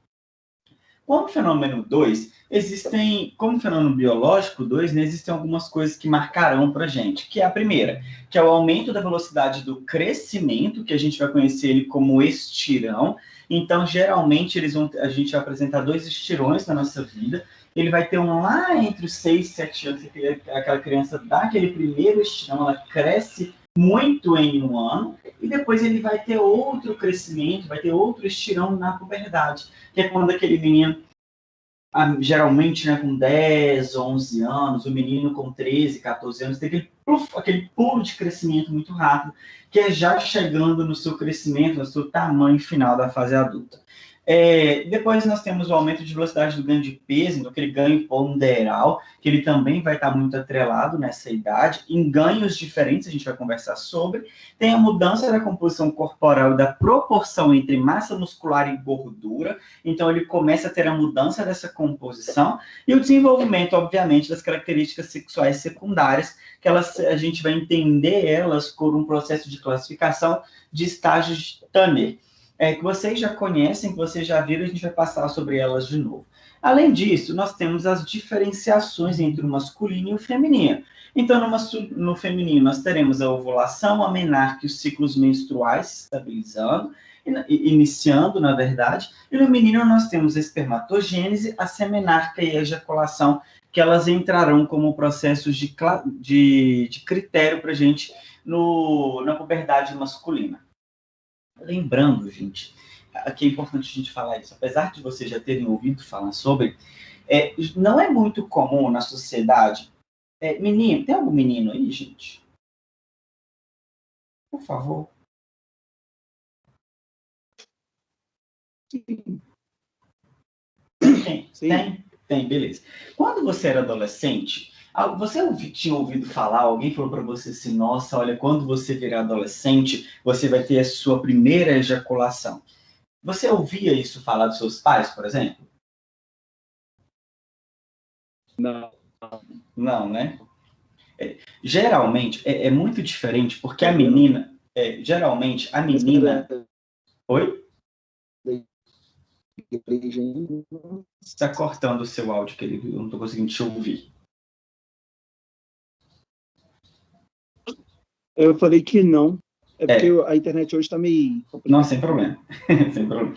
Como fenômeno 2, como fenômeno biológico 2, né, existem algumas coisas que marcarão para a gente, que é a primeira, que é o aumento da velocidade do crescimento, que a gente vai conhecer ele como estirão. Então, geralmente, a gente vai apresentar 2 estirões na nossa vida. Ele vai ter um lá entre os 6 e 7 anos, aquela criança dá aquele primeiro estirão, ela cresce muito em um ano, e depois ele vai ter outro crescimento, vai ter outro estirão na puberdade, que é quando aquele menino, geralmente, né, com 10, 11 anos, o menino com 13, 14 anos, tem aquele pulo de crescimento muito rápido, que é já chegando no seu crescimento, no seu tamanho final da fase adulta. Depois nós temos o aumento de velocidade do ganho de peso, então aquele ganho ponderal, que ele também vai estar muito atrelado nessa idade, em ganhos diferentes, a gente vai conversar sobre. Tem a mudança da composição corporal e da proporção entre massa muscular e gordura, então ele começa a ter a mudança dessa composição, e o desenvolvimento, obviamente, das características sexuais secundárias, que a gente vai entender elas por um processo de classificação de estágios de Tanner, que vocês já conhecem, que vocês já viram, a gente vai passar sobre elas de novo. Além disso, nós temos as diferenciações entre o masculino e o feminino. Então, no feminino, nós teremos a ovulação, a menarca e os ciclos menstruais se estabilizando, iniciando, na verdade, e no menino nós temos a espermatogênese, a semenarca e a ejaculação, que elas entrarão como processos de critério para a gente na puberdade masculina. Lembrando, gente, que é importante a gente falar isso, apesar de vocês já terem ouvido falar sobre, não é muito comum na sociedade. Menino, tem algum menino aí, gente? Por favor. Sim. Tem, beleza. Quando você era adolescente, você tinha ouvido falar, alguém falou para você assim, nossa, olha, quando você virar adolescente, você vai ter a sua primeira ejaculação. Você ouvia isso falar dos seus pais, por exemplo? Não. Não, né? Geralmente, é muito diferente, porque a menina... geralmente, a menina... Oi? Está cortando o seu áudio, querido. Eu não estou conseguindo te ouvir. Eu falei que não. Porque a internet hoje está meio... Não, sem problema. Sem problema.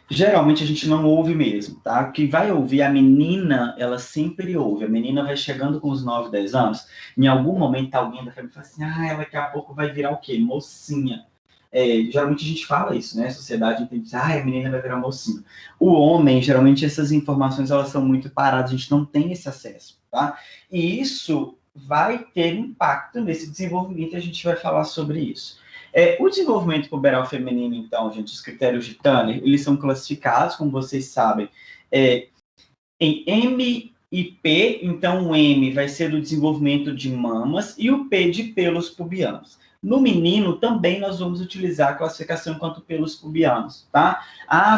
Geralmente a gente não ouve mesmo, tá? Que vai ouvir a menina, ela sempre ouve. A menina vai chegando com os 9, 10 anos, em algum momento alguém da família fala assim, ela daqui a pouco vai virar o quê? Mocinha. Geralmente a gente fala isso, né? A sociedade entende, a menina vai virar mocinha. O homem, geralmente essas informações, elas são muito paradas, a gente não tem esse acesso, tá? E isso vai ter impacto nesse desenvolvimento e a gente vai falar sobre isso. O desenvolvimento puberal feminino, então, gente, os critérios de Tanner, eles são classificados, como vocês sabem, em M e P. Então, o M vai ser do desenvolvimento de mamas e o P de pelos pubianos. No menino, também nós vamos utilizar a classificação enquanto pelos pubianos, tá?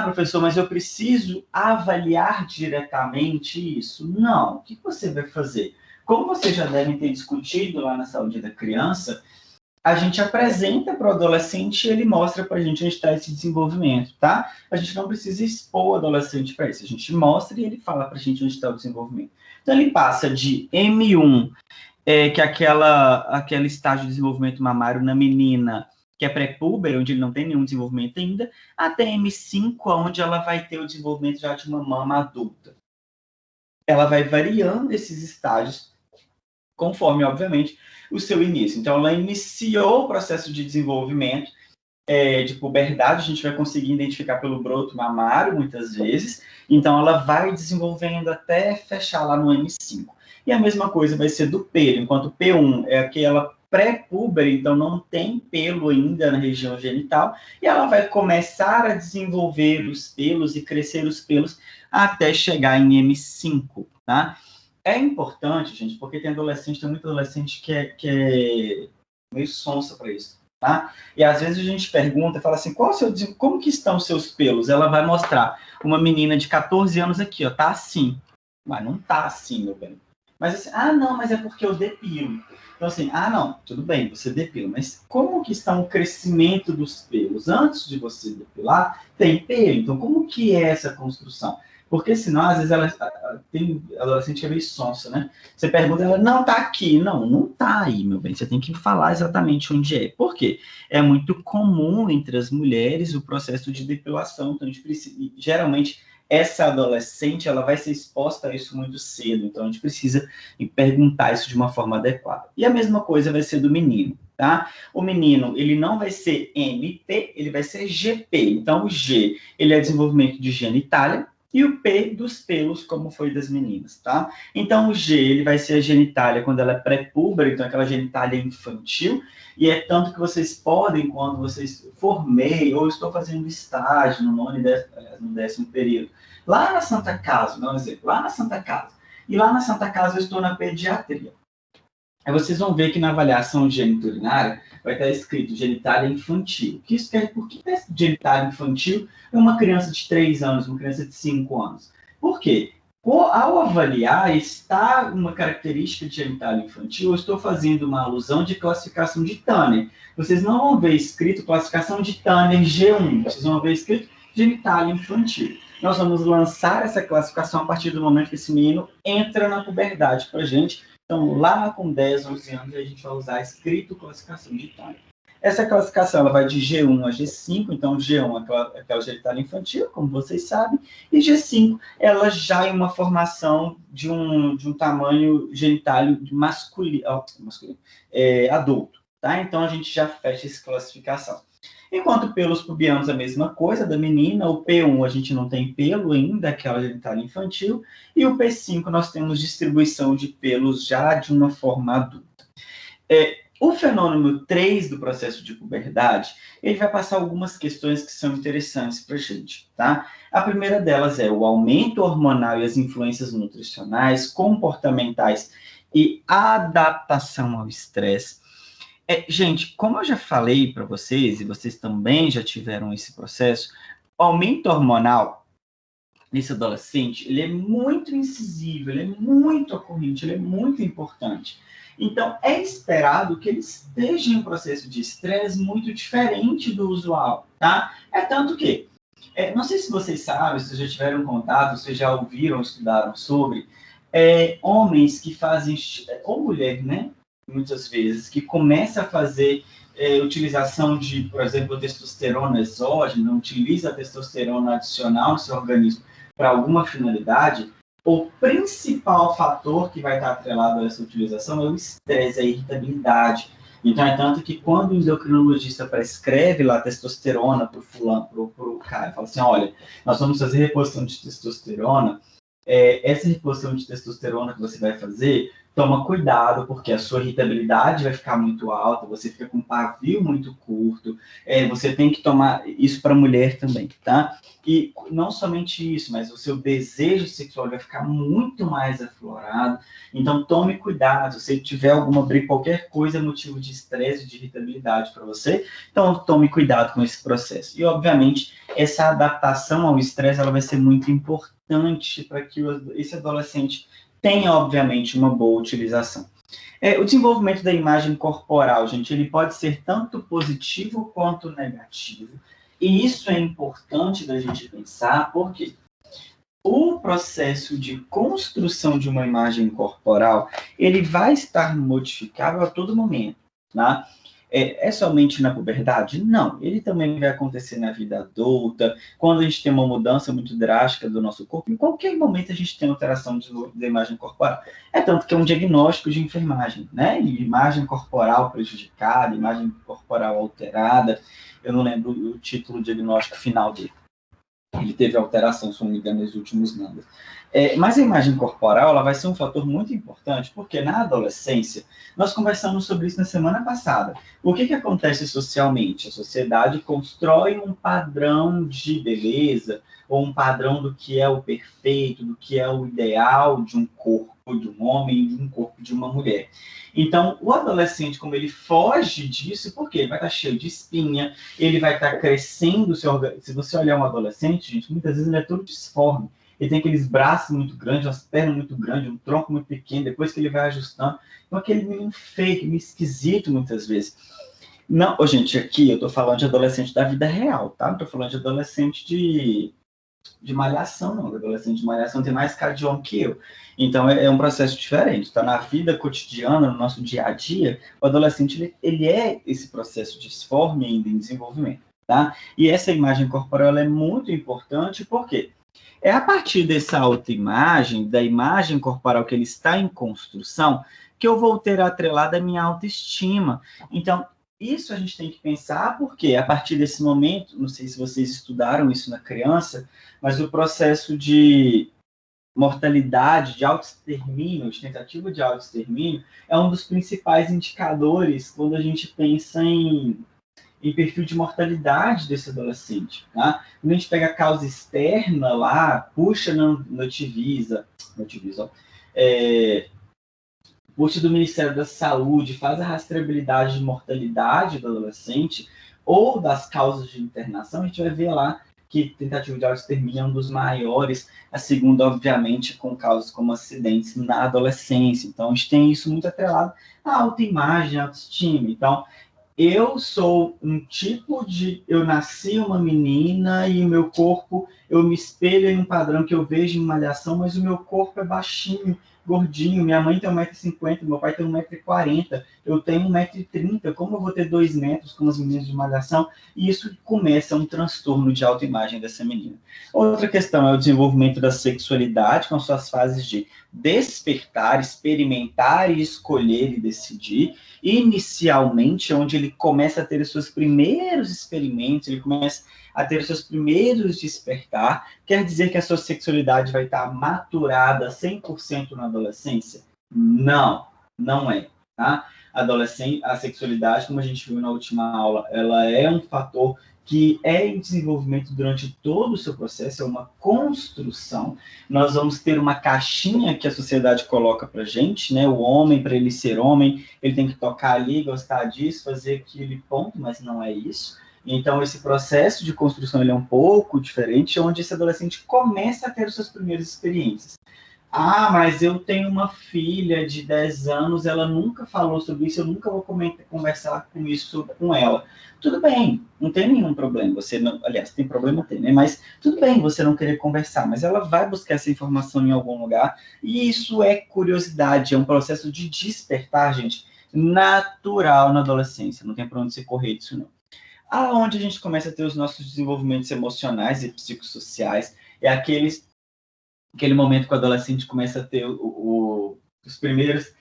Professor, mas eu preciso avaliar diretamente isso? Não. O que você vai fazer? Como vocês já devem ter discutido lá na saúde da criança, a gente apresenta para o adolescente e ele mostra para a gente onde está esse desenvolvimento, tá? A gente não precisa expor o adolescente para isso. A gente mostra e ele fala para a gente onde está o desenvolvimento. Então, ele passa de M1, que é aquele estágio de desenvolvimento mamário na menina, que é pré-púber, onde ele não tem nenhum desenvolvimento ainda, até M5, onde ela vai ter o desenvolvimento já de uma mama adulta. Ela vai variando esses estágios, conforme, obviamente, o seu início. Então, ela iniciou o processo de desenvolvimento de puberdade, a gente vai conseguir identificar pelo broto mamário, muitas vezes. Então, ela vai desenvolvendo até fechar lá no M5. E a mesma coisa vai ser do pelo, enquanto o P1 é pré-púber, então não tem pelo ainda na região genital, e ela vai começar a desenvolver os pelos e crescer os pelos até chegar em M5, tá? É importante, gente, porque tem muito adolescente que é meio sonsa para isso, tá? E às vezes a gente pergunta, fala assim, como que estão os seus pelos? Ela vai mostrar uma menina de 14 anos aqui, ó, tá assim. Mas não tá assim, meu bem. Mas assim, não, mas é porque eu depilo. Então assim, não, tudo bem, você depila, mas como que está o crescimento dos pelos? Antes de você depilar, tem pelo. Então como que é essa construção? Porque senão, às vezes, ela adolescente é meio sonsa, né? Você pergunta, ela, não, tá aqui. Não tá aí, meu bem. Você tem que falar exatamente onde é. Por quê? É muito comum entre as mulheres o processo de depilação. Então, a gente precisa, geralmente, essa adolescente, ela vai ser exposta a isso muito cedo. Então, a gente precisa perguntar isso de uma forma adequada. E a mesma coisa vai ser do menino, tá? O menino, ele não vai ser MP, ele vai ser GP. Então, o G, ele é desenvolvimento de genitália, e o P dos pelos, como foi das meninas, tá? Então, o G, ele vai ser a genitália quando ela é pré-púbera, então aquela genitália infantil, e é tanto que vocês podem, quando vocês formei, ou estou fazendo estágio no nono e no 10º período, lá na Santa Casa, dá um exemplo, lá na Santa Casa, e lá na Santa Casa eu estou na pediatria. Aí vocês vão ver que na avaliação geniturinária vai estar escrito genitália infantil. Que isso quer, por que é genitália infantil é uma criança de 3 anos, uma criança de 5 anos? Por quê? Ao avaliar, está uma característica de genitália infantil, eu estou fazendo uma alusão de classificação de Tanner. Vocês não vão ver escrito classificação de Tanner G1, vocês vão ver escrito genitália infantil. Nós vamos lançar essa classificação a partir do momento que esse menino entra na puberdade para a gente. Então, lá com 10, 11 anos, a gente vai usar escrito classificação de Tanner. Essa classificação ela vai de G1 a G5, então G1 é aquela genitália infantil, como vocês sabem, e G5 ela já é uma formação de um tamanho genitário masculino, adulto, tá? Então a gente já fecha essa classificação. Enquanto pelos pubianos a mesma coisa da menina, o P1 a gente não tem pelo ainda, aquela genitália infantil, e o P5 nós temos distribuição de pelos já de uma forma adulta. O fenômeno 3 do processo de puberdade, ele vai passar algumas questões que são interessantes para a gente, tá? A primeira delas é o aumento hormonal e as influências nutricionais, comportamentais e adaptação ao estresse. Gente, como eu já falei para vocês, e vocês também já tiveram esse processo, o aumento hormonal nesse adolescente, ele é muito incisivo, ele é muito ocorrente, ele é muito importante. Então, é esperado que ele esteja em um processo de estresse muito diferente do usual, tá? É tanto que, não sei se vocês sabem, se já tiveram contato, se já ouviram, estudaram sobre, homens que fazem, ou mulher, né? Muitas vezes, que começa a fazer utilização de, por exemplo, testosterona exógena, utiliza a testosterona adicional no seu organismo para alguma finalidade, o principal fator que vai estar atrelado a essa utilização é o estresse, a irritabilidade. Então, é tanto que quando o endocrinologista prescreve lá testosterona para o fulano, para o cara, fala assim, olha, nós vamos fazer reposição de testosterona, essa reposição de testosterona que você vai fazer, toma cuidado, porque a sua irritabilidade vai ficar muito alta, você fica com um pavio muito curto, você tem que tomar isso para mulher também, tá? E não somente isso, mas o seu desejo sexual vai ficar muito mais aflorado, então tome cuidado, se tiver alguma briga, qualquer coisa motivo de estresse, de irritabilidade para você, então tome cuidado com esse processo. E, obviamente, essa adaptação ao estresse, ela vai ser muito importante para que esse adolescente tenha, obviamente, uma boa utilização. O desenvolvimento da imagem corporal, gente, ele pode ser tanto positivo quanto negativo. E isso é importante da gente pensar, porque o processo de construção de uma imagem corporal, ele vai estar modificável a todo momento, tá? É somente na puberdade? Não, ele também vai acontecer na vida adulta, quando a gente tem uma mudança muito drástica do nosso corpo, em qualquer momento a gente tem alteração da imagem corporal. É tanto que é um diagnóstico de enfermagem, né? Imagem corporal prejudicada, imagem corporal alterada, eu não lembro o título diagnóstico final dele. Ele teve alteração, se não me engano, nos últimos anos. Mas a imagem corporal ela vai ser um fator muito importante, porque na adolescência, nós conversamos sobre isso na semana passada. O que acontece socialmente? A sociedade constrói um padrão de beleza, ou um padrão do que é o perfeito, do que é o ideal de um corpo de um homem e de um corpo de uma mulher. Então, o adolescente, como ele foge disso, porque ele vai estar cheio de espinha, ele vai estar crescendo o seu organismo. Se você olhar um adolescente, gente, muitas vezes ele é todo disforme. Ele tem aqueles braços muito grandes, umas pernas muito grandes, um tronco muito pequeno, depois que ele vai ajustando. Então, aquele menino feio, meio esquisito muitas vezes. Não, gente, aqui eu estou falando de adolescente da vida real, tá? Não estou falando de adolescente de malhação, não. O adolescente de malhação tem mais cara de homem que eu. Então, é um processo diferente. Tá? Na vida cotidiana, no nosso dia a dia, o adolescente, ele é esse processo disforme ainda em desenvolvimento, tá? E essa imagem corporal, ela é muito importante, por quê? É a partir dessa autoimagem, da imagem corporal que ele está em construção, que eu vou ter atrelada a minha autoestima. Então, isso a gente tem que pensar, porque a partir desse momento, não sei se vocês estudaram isso na criança, mas o processo de mortalidade, de autoextermínio, de tentativa de autoextermínio, é um dos principais indicadores quando a gente pensa em perfil de mortalidade desse adolescente. Tá? Quando a gente pega a causa externa lá, puxa na Notivisa, puxa do Ministério da Saúde, faz a rastreabilidade de mortalidade do adolescente ou das causas de internação, a gente vai ver lá que tentativa de autoextermínio é um dos maiores, a segunda, obviamente, com causas como acidentes na adolescência. Então, a gente tem isso muito atrelado à autoimagem, à autoestima. Então, eu sou um tipo de... Eu nasci uma menina e o meu corpo, eu me espelho em um padrão que eu vejo em malhação, mas o meu corpo é baixinho, gordinho. Minha mãe tem 1,50 m, meu pai tem 1,40 m, eu tenho 1,30 m. Como eu vou ter 2 metros como as meninas de malhação? E isso começa um transtorno de autoimagem dessa menina. Outra questão é o desenvolvimento da sexualidade, com suas fases de despertar, experimentar e escolher e decidir. Inicialmente, onde ele começa a ter os seus primeiros experimentos, ele começa a ter os seus primeiros despertar, quer dizer que a sua sexualidade vai estar maturada 100% na adolescência? Não, não é. Tá? A sexualidade, como a gente viu na última aula, ela é um fator que é em desenvolvimento durante todo o seu processo, é uma construção. Nós vamos ter uma caixinha que a sociedade coloca para a gente, né? O homem, para ele ser homem, ele tem que tocar ali, gostar disso, fazer aquele ponto, mas não é isso. Então, esse processo de construção ele é um pouco diferente, onde esse adolescente começa a ter as suas primeiras experiências. Ah, mas eu tenho uma filha de 10 anos, ela nunca falou sobre isso, eu nunca vou conversar com isso com ela. Tudo bem, não tem nenhum problema. Você não, aliás, tem problema, tem, né? Mas tudo bem você não querer conversar, mas ela vai buscar essa informação em algum lugar, e isso é curiosidade, é um processo de despertar, gente, natural na adolescência, não tem para onde você correr disso, não. Aonde a gente começa a ter os nossos desenvolvimentos emocionais e psicossociais, é aquele momento que o adolescente começa a ter os primeiros,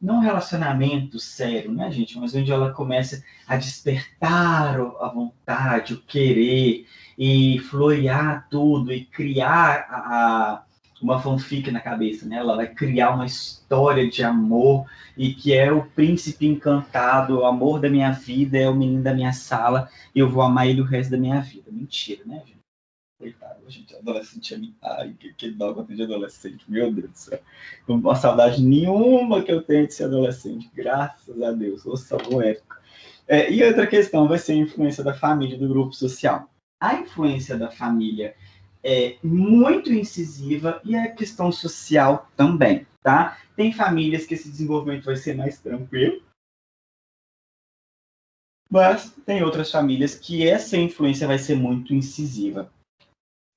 não relacionamento sério, né, gente, mas onde ela começa a despertar a vontade, o querer, e florear tudo, e criar uma fanfic na cabeça, né? Ela vai criar uma história de amor, e que é o príncipe encantado, o amor da minha vida, é o menino da minha sala, e eu vou amar ele o resto da minha vida. Mentira, né, gente? Coitado, gente, adolescente, ai, que dó que eu tenho de adolescente, meu Deus do céu. Não tenho saudade nenhuma que eu tenho de ser adolescente, graças a Deus, ô salvo época. E outra questão vai ser a influência da família, do grupo social. A influência da família é muito incisiva e a questão social também, tá? Tem famílias que esse desenvolvimento vai ser mais tranquilo, mas tem outras famílias que essa influência vai ser muito incisiva.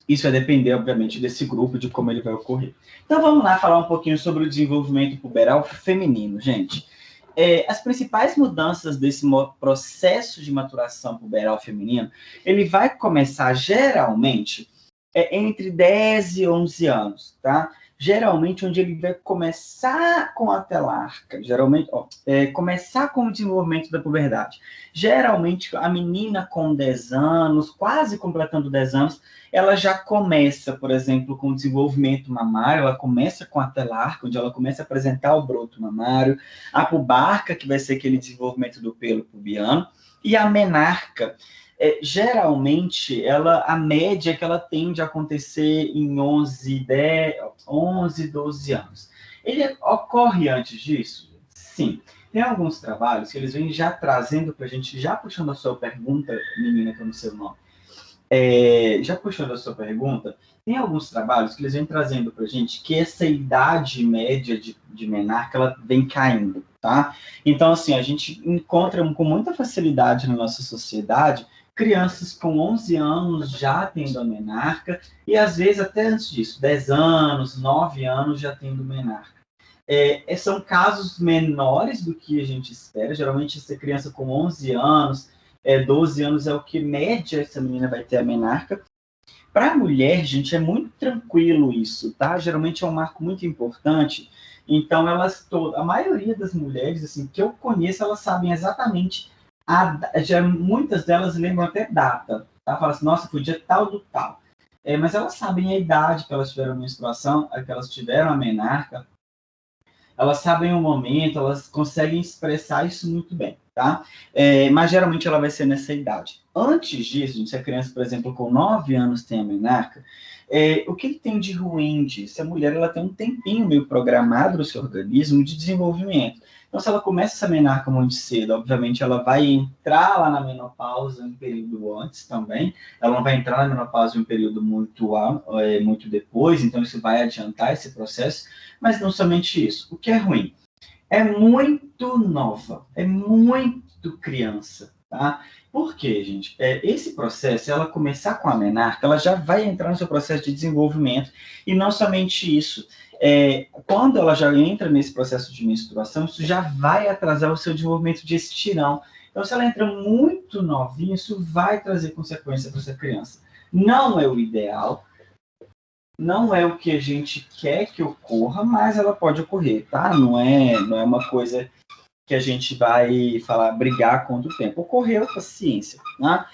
Isso vai depender, obviamente, desse grupo, de como ele vai ocorrer. Então, vamos lá falar um pouquinho sobre o desenvolvimento puberal feminino, gente. As principais mudanças desse processo de maturação puberal feminino, ele vai começar, geralmente, entre 10 e 11 anos, tá? geralmente onde ele vai começar com a telarca, geralmente, começar com o desenvolvimento da puberdade. Geralmente, a menina com 10 anos, quase completando 10 anos, ela já começa, por exemplo, com o desenvolvimento mamário, ela começa com a telarca, onde ela começa a apresentar o broto mamário, a pubarca, que vai ser aquele desenvolvimento do pelo pubiano, e a menarca, geralmente, a média que ela tende a acontecer em 11, 12 anos. Ele ocorre antes disso? Sim. Tem alguns trabalhos que eles vêm já trazendo para a gente, já puxando a sua pergunta, menina, que eu não sei o nome, já puxando a sua pergunta, tem alguns trabalhos que eles vêm trazendo para a gente que essa idade média de menarca, ela vem caindo, tá? Então, assim, a gente encontra com muita facilidade na nossa sociedade crianças com 11 anos já tendo a menarca, e às vezes até antes disso, 10 anos, 9 anos já tendo menarca. São casos menores do que a gente espera, geralmente essa criança com 11 anos, 12 anos é o que média essa menina vai ter a menarca. Para a mulher, gente, é muito tranquilo isso, tá? Geralmente é um marco muito importante. Então, a maioria das mulheres, assim, que eu conheço, elas sabem exatamente, muitas delas lembram até data, tá? Fala assim, nossa, foi dia tal do tal. Mas elas sabem a idade que elas tiveram a menstruação, que elas tiveram a menarca, elas sabem o momento, elas conseguem expressar isso muito bem, tá? Mas geralmente ela vai ser nessa idade. Antes disso, gente, se a criança, por exemplo, com 9 anos tem a menarca, o que tem de ruim disso? A mulher ela tem um tempinho meio programado no seu organismo de desenvolvimento. Então, se ela começa essa menarca muito cedo, obviamente ela vai entrar lá na menopausa um período antes também, ela não vai entrar na menopausa em um período muito depois, então isso vai adiantar esse processo, mas não somente isso. O que é ruim? É muito nova, é muito criança, tá? Por quê, gente? Esse processo, ela começar com a menarca, ela já vai entrar no seu processo de desenvolvimento, e não somente isso. Quando ela já entra nesse processo de menstruação, isso já vai atrasar o seu desenvolvimento de estirão. Então, se ela entra muito novinha, isso vai trazer consequência para essa criança. Não é o ideal, não é o que a gente quer que ocorra, mas ela pode ocorrer, tá? Não é uma coisa que a gente vai brigar contra o tempo. Ocorreu, paciência, né?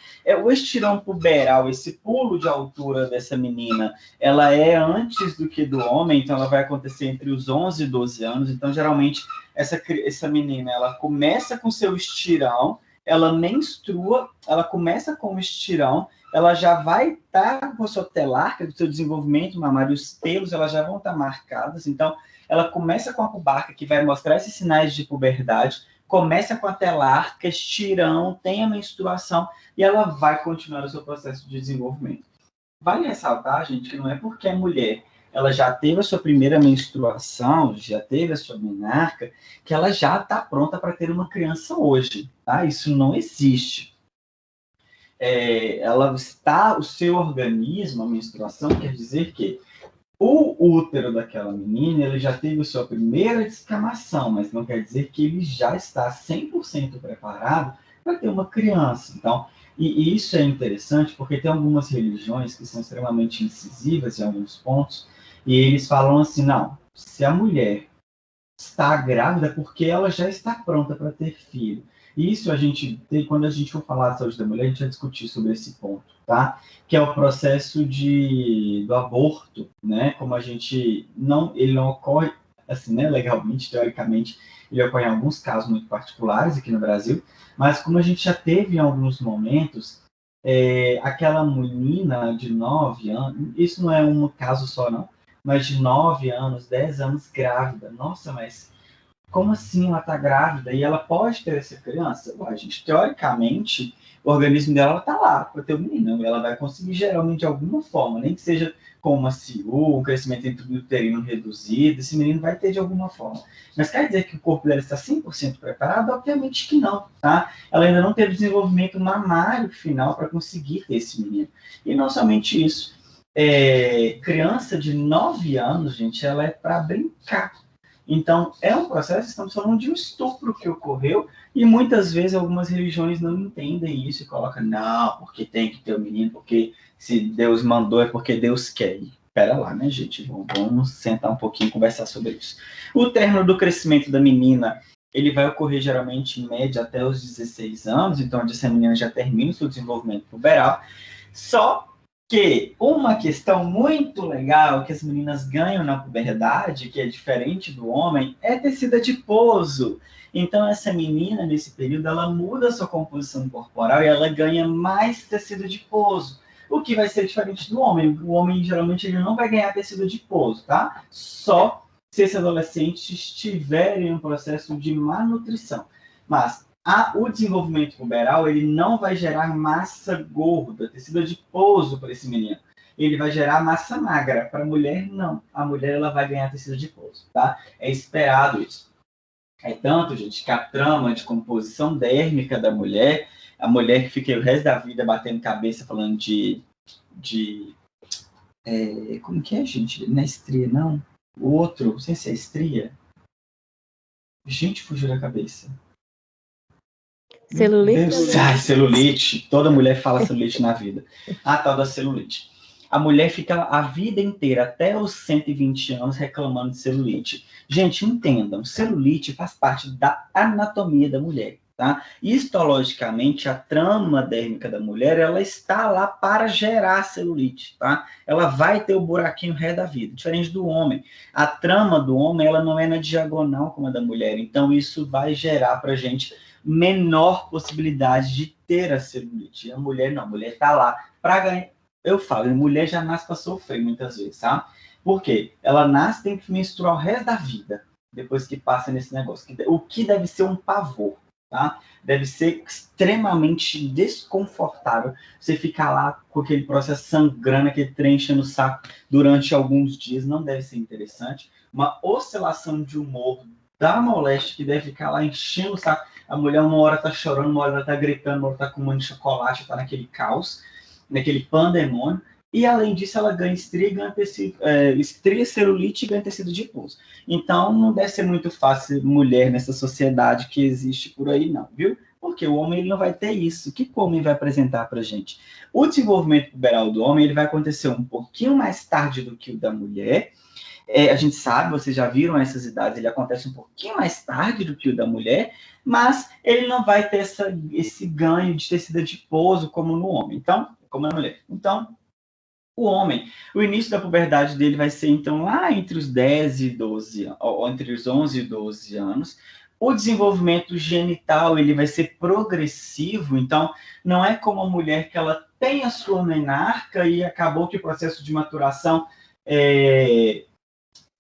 O estirão puberal, esse pulo de altura dessa menina, ela é antes do que do homem, então ela vai acontecer entre os 11 e 12 anos, então geralmente essa menina, ela começa com seu estirão, ela menstrua, ela começa com o estirão, ela já vai estar com a sua telarca, do seu desenvolvimento mamário, os pelos, elas já vão estar marcadas, então ela começa com a pubarca, que vai mostrar esses sinais de puberdade, começa com a telarca, estirão, tem a menstruação, e ela vai continuar o seu processo de desenvolvimento. Vale ressaltar, gente, que não é porque a mulher ela já teve a sua primeira menstruação, já teve a sua menarca, que ela já está pronta para ter uma criança hoje, tá? Isso não existe. O seu organismo, a menstruação, quer dizer que o útero daquela menina, ele já teve a sua primeira descamação, mas não quer dizer que ele já está 100% preparado para ter uma criança. Então, e isso é interessante porque tem algumas religiões que são extremamente incisivas em alguns pontos, e eles falam assim, não, se a mulher está grávida porque ela já está pronta para ter filho. Isso quando a gente for falar de saúde da mulher, a gente vai discutir sobre esse ponto, tá? Que é o processo do aborto, né? Como ele não ocorre, assim, né? Legalmente, teoricamente, ele ocorre em alguns casos muito particulares aqui no Brasil, mas como a gente já teve em alguns momentos, aquela menina de 9 anos, isso não é um caso só, não, mas de 9 anos, 10 anos grávida. Nossa, mas como assim ela está grávida e ela pode ter essa criança? Ué, gente, teoricamente, o organismo dela está lá para ter o menino. Ela vai conseguir geralmente de alguma forma, nem que seja com uma CIU, um crescimento intrauterino reduzido, esse menino vai ter de alguma forma. Mas quer dizer que o corpo dela está 100% preparado? Obviamente que não, tá? Ela ainda não teve desenvolvimento mamário final para conseguir ter esse menino. E não somente isso. Criança de 9 anos, gente, ela é para brincar. Então, é um processo, estamos falando de um estupro que ocorreu, e muitas vezes algumas religiões não entendem isso e colocam, não, porque tem que ter o menino, porque se Deus mandou é porque Deus quer. pera lá, né, gente? Vamos sentar um pouquinho e conversar sobre isso. O término do crescimento da menina, ele vai ocorrer geralmente em média até os 16 anos, então onde essa menina já termina o seu desenvolvimento puberal. Só que uma questão muito legal que as meninas ganham na puberdade, que é diferente do homem, é tecido adiposo. Então, essa menina, nesse período, ela muda a sua composição corporal e ela ganha mais tecido adiposo, o que vai ser diferente do homem. O homem, geralmente, ele não vai ganhar tecido adiposo, tá? Só se esse adolescente estiver em um processo de má nutrição. Mas o desenvolvimento puberal, ele não vai gerar massa gorda, tecido adiposo para esse menino. Ele vai gerar massa magra. Para a mulher, não. A mulher, ela vai ganhar tecido adiposo, tá? É esperado isso. É tanto, gente, que a trama de composição dérmica da mulher, a mulher que fica o resto da vida batendo cabeça falando como que é, gente? Não é estria, não? O outro, não sei se é estria. Gente, fugiu da cabeça. Celulite? Celulite. Toda mulher fala celulite na vida. A tal da celulite. A mulher fica a vida inteira, até os 120 anos, reclamando de celulite. Gente, entendam, celulite faz parte da anatomia da mulher, tá? Histologicamente, a trama dérmica da mulher, ela está lá para gerar celulite, tá? Ela vai ter o buraquinho ré da vida, diferente do homem. A trama do homem, ela não é na diagonal como a da mulher, então isso vai gerar pra gente menor possibilidade de ter a celulite. A mulher não, a mulher tá lá para ganhar. Eu falo, a mulher já nasce para sofrer muitas vezes, tá? Por quê? Ela nasce, tem que menstruar o resto da vida, depois que passa nesse negócio. O que deve ser um pavor, tá? Deve ser extremamente desconfortável você ficar lá com aquele processo sangrando, aquele trem enchendo o saco durante alguns dias, não deve ser interessante. Uma oscilação de humor da moléstia que deve ficar lá enchendo o saco. A mulher uma hora tá chorando, uma hora tá gritando, uma hora tá comendo chocolate, tá naquele caos, naquele pandemônio, e além disso ela ganha estria, estria, celulite e ganha tecido adiposo. Então não deve ser muito fácil mulher nessa sociedade que existe por aí não, viu? Porque o homem ele não vai ter isso. O que o homem vai apresentar pra gente? O desenvolvimento puberal do homem ele vai acontecer um pouquinho mais tarde do que o da mulher. A gente sabe, vocês já viram essas idades, ele acontece um pouquinho mais tarde do que o da mulher, mas ele não vai ter esse ganho de tecido adiposo como no homem, então, como na mulher. Então, o homem, o início da puberdade dele vai ser, então, lá entre os 10 e 12 anos, ou entre os 11 e 12 anos. O desenvolvimento genital, ele vai ser progressivo, então, não é como a mulher que ela tem a sua menarca e acabou que o processo de maturação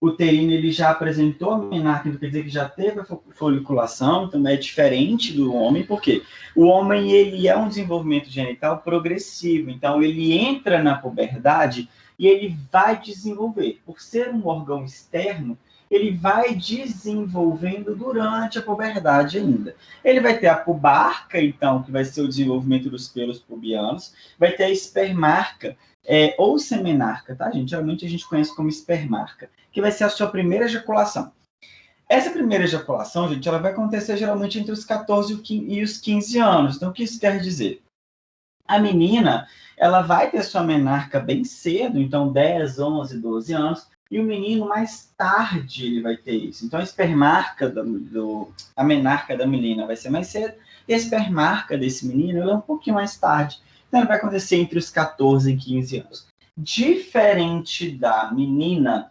uterino ele já apresentou a menarca, então quer dizer que já teve a foliculação, então é diferente do homem, porque o homem ele é um desenvolvimento genital progressivo, então ele entra na puberdade e ele vai desenvolver. Por ser um órgão externo, ele vai desenvolvendo durante a puberdade ainda. Ele vai ter a pubarca, então, que vai ser o desenvolvimento dos pelos pubianos, vai ter a espermarca, ou semenarca, tá, gente? Geralmente a gente conhece como espermarca, que vai ser a sua primeira ejaculação. Essa primeira ejaculação, gente, ela vai acontecer geralmente entre os 14 e os 15 anos. Então, o que isso quer dizer? A menina, ela vai ter sua menarca bem cedo, então 10, 11, 12 anos, e o menino mais tarde ele vai ter isso. Então, a espermarca, a menarca da menina vai ser mais cedo, e a espermarca desse menino ela é um pouquinho mais tarde. Então, vai acontecer entre os 14 e 15 anos. Diferente da menina,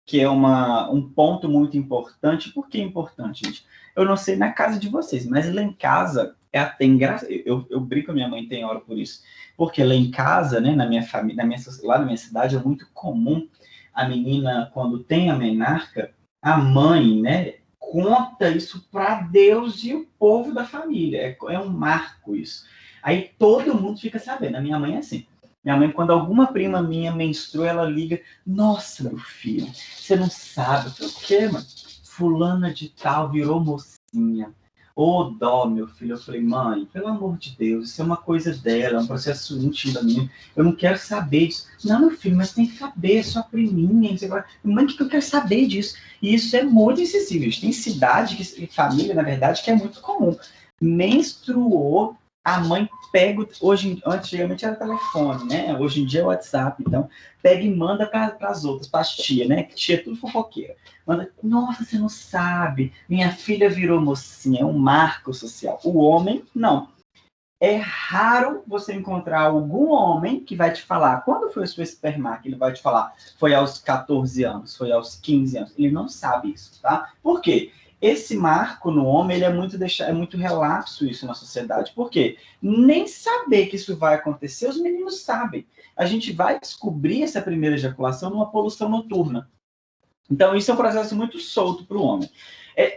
que é um ponto muito importante. Por que importante, gente? Eu não sei na casa de vocês, mas lá em casa é até engraçado. Eu brinco com a minha mãe, tem hora por isso. Porque lá em casa, né, na minha família, lá na minha cidade, é muito comum a menina, quando tem a menarca, a mãe, né, conta isso para Deus e o povo da família. É um marco isso. Aí todo mundo fica sabendo. A minha mãe é assim. Minha mãe, quando alguma prima minha menstrua, ela liga. Nossa, meu filho, você não sabe. Eu falei, o quê, mano? Fulana de tal virou mocinha. Ô, dó, meu filho. Eu falei, mãe, pelo amor de Deus, isso é uma coisa dela, é um processo íntimo da minha. Eu não quero saber disso. Não, meu filho, mas tem que saber, é sua priminha. Mãe, o que eu quero saber disso? E isso é muito insensível. Tem cidade, família, na verdade, que é muito comum. Menstruou, a mãe pega, antigamente era telefone, né? Hoje em dia é WhatsApp, então pega e manda para as outras, para as tias, né? Que tia é tudo fofoqueira. Manda, nossa, você não sabe, minha filha virou mocinha, é um marco social. O homem, não. É raro você encontrar algum homem que vai te falar, quando foi o seu esperma, que ele vai te falar, foi aos 14 anos, foi aos 15 anos. Ele não sabe isso, tá? Por quê? Esse marco no homem, ele é muito relapso isso na sociedade. Por quê? Nem saber que isso vai acontecer, os meninos sabem. A gente vai descobrir essa primeira ejaculação numa poluição noturna. Então, isso é um processo muito solto para o homem.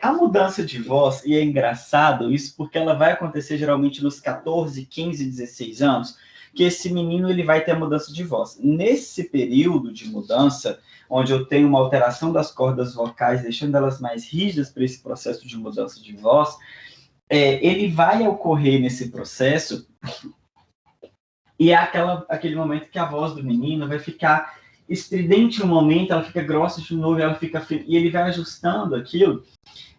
A mudança de voz, e é engraçado isso, porque ela vai acontecer geralmente nos 14, 15, 16 anos, que esse menino ele vai ter a mudança de voz. Nesse período de mudança, onde eu tenho uma alteração das cordas vocais, deixando elas mais rígidas para esse processo de mudança de voz, ele vai ocorrer nesse processo, e é aquele momento que a voz do menino vai ficar estridente um momento, ela fica grossa de novo, e ele vai ajustando aquilo,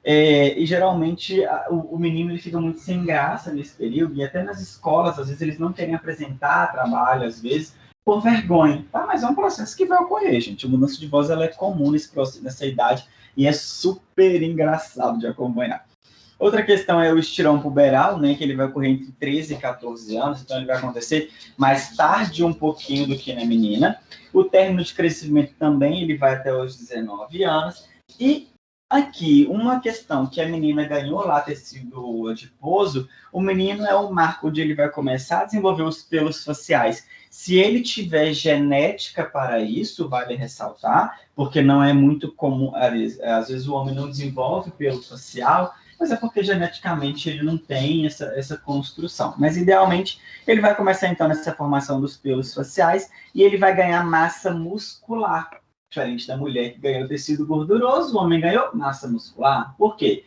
e geralmente o menino ele fica muito sem graça nesse período, e até nas escolas, às vezes eles não querem apresentar trabalho, às vezes, por vergonha, tá? Mas é um processo que vai ocorrer, gente. A mudança de voz ela é comum nessa idade, e é super engraçado de acompanhar. Outra questão é o estirão puberal, né, que ele vai ocorrer entre 13 e 14 anos, então ele vai acontecer mais tarde um pouquinho do que na menina. O término de crescimento também, ele vai até os 19 anos. E aqui, uma questão que a menina ganhou lá tecido adiposo, o menino é o marco onde ele vai começar a desenvolver os pelos faciais. Se ele tiver genética para isso, vale ressaltar, porque não é muito comum, às vezes o homem não desenvolve pelo facial, mas é porque geneticamente ele não tem essa construção. Mas, idealmente, ele vai começar, então, nessa formação dos pelos faciais e ele vai ganhar massa muscular. Diferente da mulher que ganhou tecido gorduroso, o homem ganhou massa muscular. Por quê?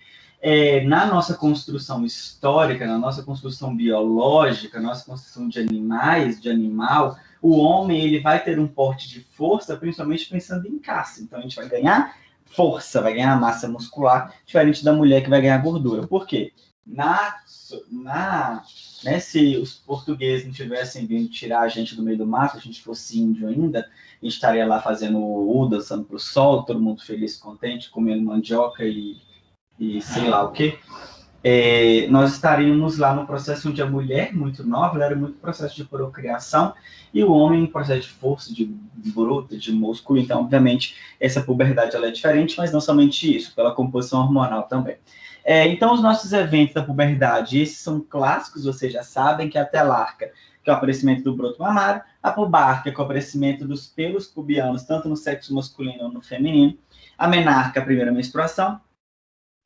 Na nossa construção histórica, na nossa construção biológica, na nossa construção de animais, de animal, o homem ele vai ter um porte de força, principalmente pensando em caça. Então, a gente vai ganhar força, vai ganhar massa muscular, diferente da mulher que vai ganhar gordura. Por quê? Se os portugueses não tivessem vindo tirar a gente do meio do mato, a gente fosse índio ainda, a gente estaria lá fazendo o dançando pro sol, todo mundo feliz, contente, comendo mandioca e sei lá o quê. Nós estaríamos lá no processo onde a mulher, muito nova, ela era muito processo de procriação, e o homem em processo de força, de bruta, de músculo. Então, obviamente, essa puberdade ela é diferente, mas não somente isso, pela composição hormonal também. Então, os nossos eventos da puberdade, esses são clássicos, vocês já sabem, que é a telarca, que é o aparecimento do broto mamário, a pubarca, que é o aparecimento dos pelos pubianos, tanto no sexo masculino ou no feminino, a menarca, a primeira menstruação,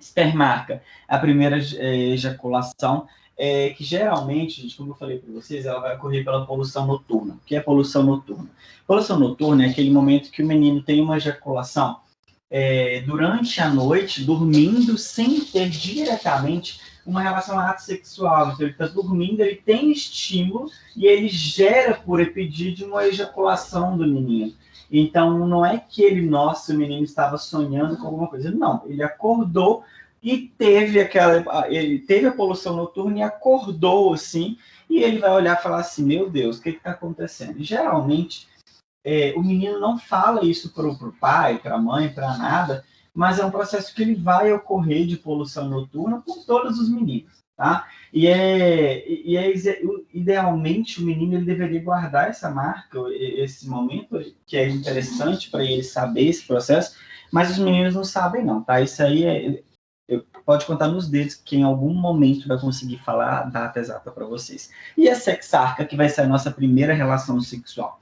espermarca, a primeira ejaculação, que geralmente, gente, como eu falei para vocês, ela vai ocorrer pela poluição noturna. O que é poluição noturna? Poluição noturna é aquele momento que o menino tem uma ejaculação durante a noite, dormindo, sem ter diretamente uma relação ato sexual. Então, ele está dormindo, ele tem estímulo e ele gera, por epidídimo, uma ejaculação do menino. Então, não é que o menino estava sonhando com alguma coisa. Não, ele acordou e teve a poluição noturna e acordou, assim, e ele vai olhar e falar assim, meu Deus, o que está acontecendo? E, geralmente, o menino não fala isso para o pai, para a mãe, para nada, mas é um processo que ele vai ocorrer de poluição noturna com todos os meninos, tá? Idealmente o menino ele deveria guardar essa marca, esse momento, que é interessante para ele saber esse processo, mas os meninos não sabem não, tá? Isso aí pode contar nos dedos que em algum momento vai conseguir falar a data exata para vocês. E a sexarca, que vai ser a nossa primeira relação sexual.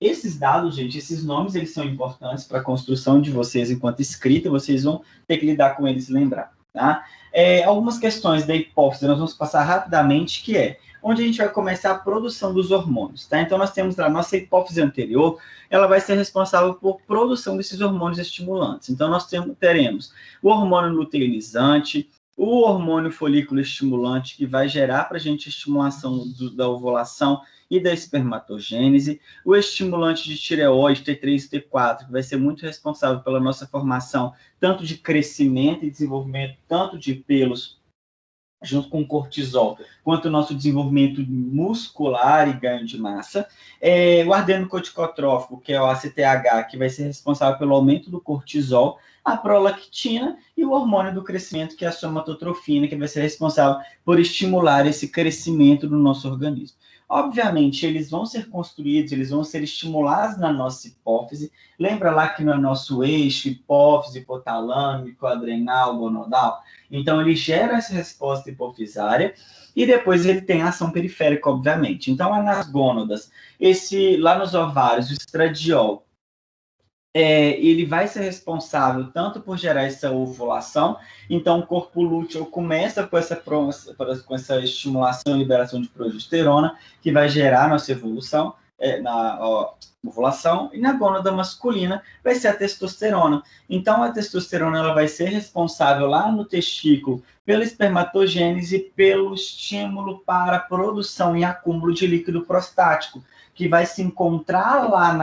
Esses dados, gente, esses nomes, eles são importantes para a construção de vocês enquanto escrita, vocês vão ter que lidar com eles e lembrar, tá? Algumas questões da hipófise, nós vamos passar rapidamente, que é onde a gente vai começar a produção dos hormônios, tá? Então, nós temos a nossa hipófise anterior, ela vai ser responsável por produção desses hormônios estimulantes. Então, nós teremos o hormônio luteinizante, o hormônio folículo estimulante, que vai gerar para a gente a estimulação da ovulação e da espermatogênese, o estimulante de tireoide, T3 e T4, que vai ser muito responsável pela nossa formação, tanto de crescimento e desenvolvimento, tanto de pelos junto com o cortisol, quanto o nosso desenvolvimento muscular e ganho de massa. O adenocorticotrófico, que é o ACTH, que vai ser responsável pelo aumento do cortisol, a prolactina e o hormônio do crescimento, que é a somatotrofina, que vai ser responsável por estimular esse crescimento do nosso organismo. Obviamente, eles vão ser construídos, eles vão ser estimulados na nossa hipófise. Lembra lá que no nosso eixo, hipófise, hipotalâmico, adrenal, gonodal? Então, ele gera essa resposta hipofisária e depois ele tem a ação periférica, obviamente. Então, lá nas gônadas, lá nos ovários, o estradiol, ele vai ser responsável tanto por gerar essa ovulação, então o corpo lúteo começa com essa estimulação e liberação de progesterona, que vai gerar nossa evolução, ovulação, e na gônada masculina vai ser a testosterona. Então a testosterona ela vai ser responsável lá no testículo pela espermatogênese, pelo estímulo para a produção e acúmulo de líquido prostático, que vai se encontrar lá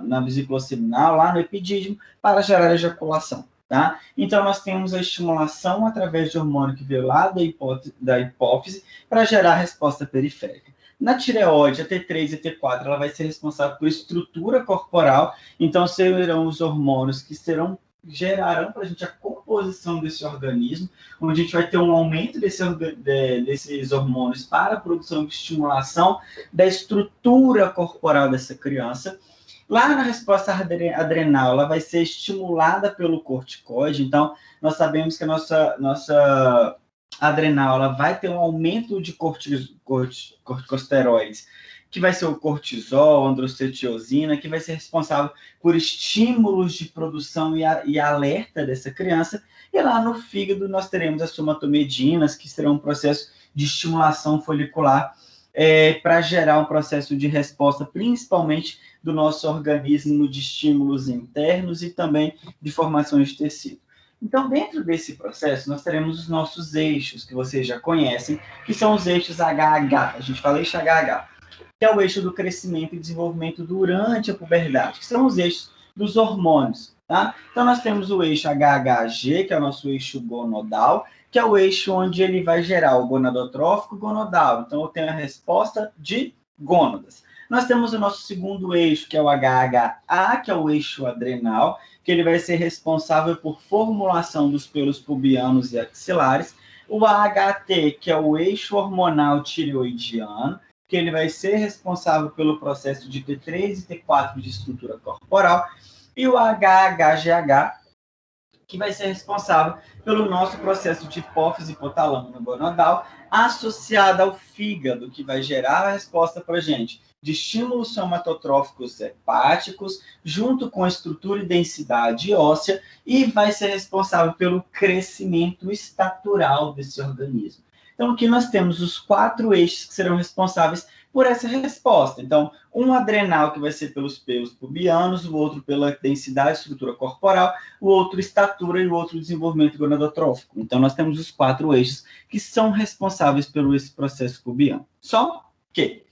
na vesícula seminal, lá no epidídimo, para gerar ejaculação, tá? Então, nós temos a estimulação através de hormônio que veio lá da hipófise para gerar a resposta periférica. Na tireoide, a T3 e a T4, ela vai ser responsável por estrutura corporal, então serão os hormônios que gerarão para a gente a composição desse organismo, onde a gente vai ter um aumento desses hormônios para a produção e estimulação da estrutura corporal dessa criança. Lá na resposta adrenal, ela vai ser estimulada pelo corticoide, então nós sabemos que a nossa adrenal ela vai ter um aumento de corticosteroides, que vai ser o cortisol, a androcetiosina, que vai ser responsável por estímulos de produção e alerta dessa criança. E lá no fígado nós teremos as somatomedinas, que serão um processo de estimulação folicular para gerar um processo de resposta, principalmente do nosso organismo, de estímulos internos e também de formação de tecido. Então, dentro desse processo, nós teremos os nossos eixos, que vocês já conhecem, que são os eixos HH. A gente fala eixo HH, que é o eixo do crescimento e desenvolvimento durante a puberdade, que são os eixos dos hormônios, tá? Então, nós temos o eixo HHG, que é o nosso eixo gonodal, que é o eixo onde ele vai gerar o gonadotrófico gonodal. Então, eu tenho a resposta de gônadas. Nós temos o nosso segundo eixo, que é o HHA, que é o eixo adrenal, que ele vai ser responsável por formulação dos pelos pubianos e axilares. O AHT, que é o eixo hormonal tireoidiano, que ele vai ser responsável pelo processo de T3 e T4 de estrutura corporal. E o HHGH, que vai ser responsável pelo nosso processo de hipófise hipotalâmico gonadal, associado ao fígado, que vai gerar a resposta para a gente de estímulos somatotróficos hepáticos, junto com a estrutura e densidade óssea, e vai ser responsável pelo crescimento estatural desse organismo. Então, aqui nós temos os 4 eixos que serão responsáveis por essa resposta. Então, um adrenal que vai ser pelos pelos pubianos, o outro pela densidade e estrutura corporal, o outro estatura e o outro desenvolvimento gonadotrófico. Então, nós temos os 4 eixos que são responsáveis pelo esse processo pubiano. Só que,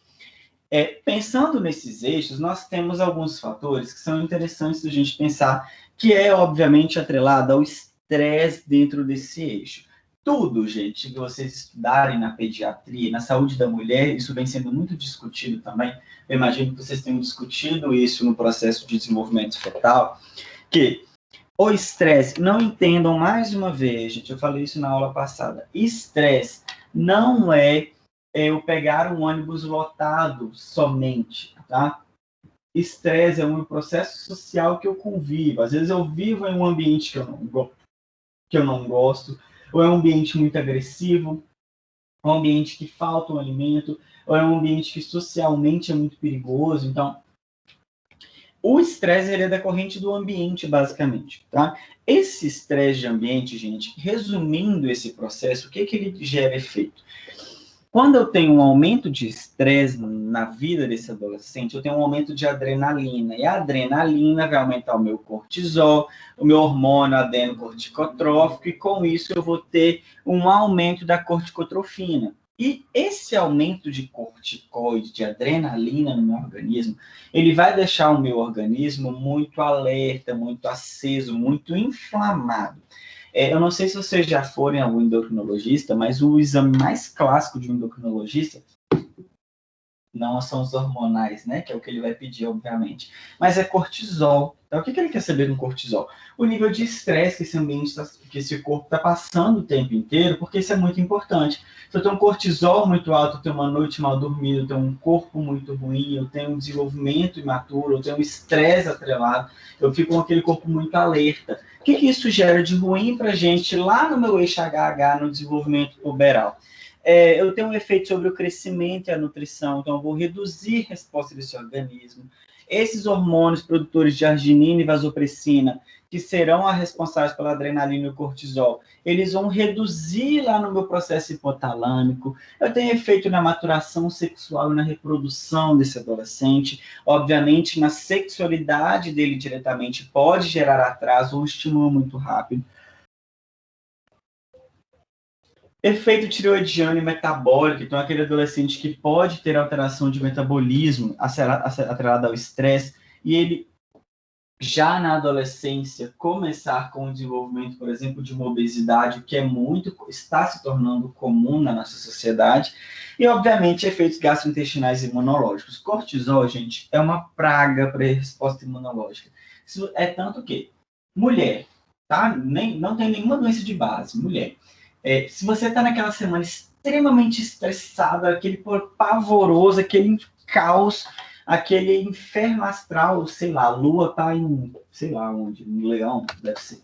pensando nesses eixos, nós temos alguns fatores que são interessantes da gente pensar, que é, obviamente, atrelado ao estresse dentro desse eixo. Tudo, gente, que vocês estudarem na pediatria, na saúde da mulher, isso vem sendo muito discutido também. Eu imagino que vocês tenham discutido isso no processo de desenvolvimento fetal, que o estresse, não entendam mais uma vez, gente, eu falei isso na aula passada, estresse não é eu pegar um ônibus lotado somente, tá? Estresse é um processo social que eu convivo. Às vezes eu vivo em um ambiente que eu não gosto, ou é um ambiente muito agressivo, um ambiente que falta um alimento, ou é um ambiente que socialmente é muito perigoso. Então, o estresse é decorrente do ambiente, basicamente, tá? Esse estresse de ambiente, gente, resumindo esse processo, o que ele gera efeito? Quando eu tenho um aumento de estresse na vida desse adolescente, eu tenho um aumento de adrenalina. E a adrenalina vai aumentar o meu cortisol, o meu hormônio adenocorticotrófico, e com isso eu vou ter um aumento da corticotrofina. E esse aumento de corticoide, de adrenalina no meu organismo, ele vai deixar o meu organismo muito alerta, muito aceso, muito inflamado. Eu não sei se vocês já foram em algum endocrinologista, mas o exame mais clássico de um endocrinologista não são os hormonais, né? Que é o que ele vai pedir, obviamente. Mas é cortisol. Então, o que ele quer saber no cortisol? O nível de estresse que esse ambiente, que esse corpo está passando o tempo inteiro, porque isso é muito importante. Se eu tenho um cortisol muito alto, eu tenho uma noite mal dormida, eu tenho um corpo muito ruim, eu tenho um desenvolvimento imaturo, eu tenho um estresse atrelado, eu fico com aquele corpo muito alerta. O que isso gera de ruim para a gente lá no meu eixo HH, no desenvolvimento puberal? Eu tenho um efeito sobre o crescimento e a nutrição, então eu vou reduzir a resposta desse organismo. Esses hormônios produtores de arginina e vasopressina, que serão as responsáveis pela adrenalina e o cortisol, eles vão reduzir lá no meu processo hipotalâmico. Eu tenho efeito na maturação sexual e na reprodução desse adolescente. Obviamente, na sexualidade dele diretamente, pode gerar atraso ou estímulo muito rápido. Efeito tireoidiano e metabólico, então aquele adolescente que pode ter alteração de metabolismo atrelada ao estresse, e ele já na adolescência começar com o desenvolvimento, por exemplo, de uma obesidade, o que está se tornando comum na nossa sociedade, e obviamente efeitos gastrointestinais e imunológicos. Cortisol, gente, é uma praga para a resposta imunológica. Isso é tanto que mulher, tá? Não tem nenhuma doença de base, mulher. Se você está naquela semana extremamente estressada, aquele pavoroso, aquele caos, aquele inferno astral, sei lá, a lua está em, sei lá onde, no Leão, deve ser.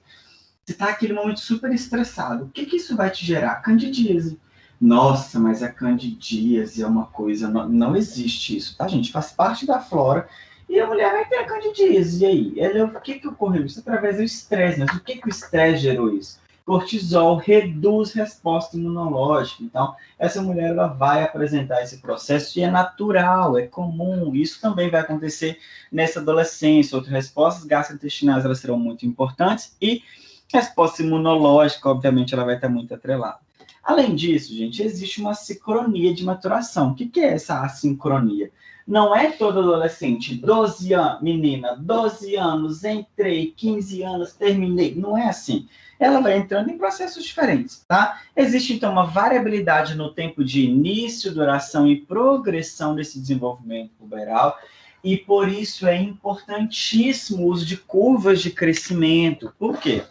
Você está naquele momento super estressado. O que isso vai te gerar? Candidíase. Nossa, mas a candidíase é uma coisa... Não existe isso, tá, gente? Faz parte da flora. E a mulher vai ter a candidíase. E aí? O que ocorreu? Isso através do estresse. Mas o que o estresse gerou isso? Cortisol reduz resposta imunológica. Então, essa mulher ela vai apresentar esse processo e é natural, é comum. Isso também vai acontecer nessa adolescência. Outras respostas gastrointestinais elas serão muito importantes e resposta imunológica, obviamente, ela vai estar muito atrelada. Além disso, gente, existe uma sincronia de maturação. O que é essa assincronia? Não é todo adolescente, 12 anos, menina, 12 anos, entrei, 15 anos, terminei. Não é assim. Ela vai entrando em processos diferentes, tá? Existe, então, uma variabilidade no tempo de início, duração e progressão desse desenvolvimento puberal, e por isso é importantíssimo o uso de curvas de crescimento. Por quê?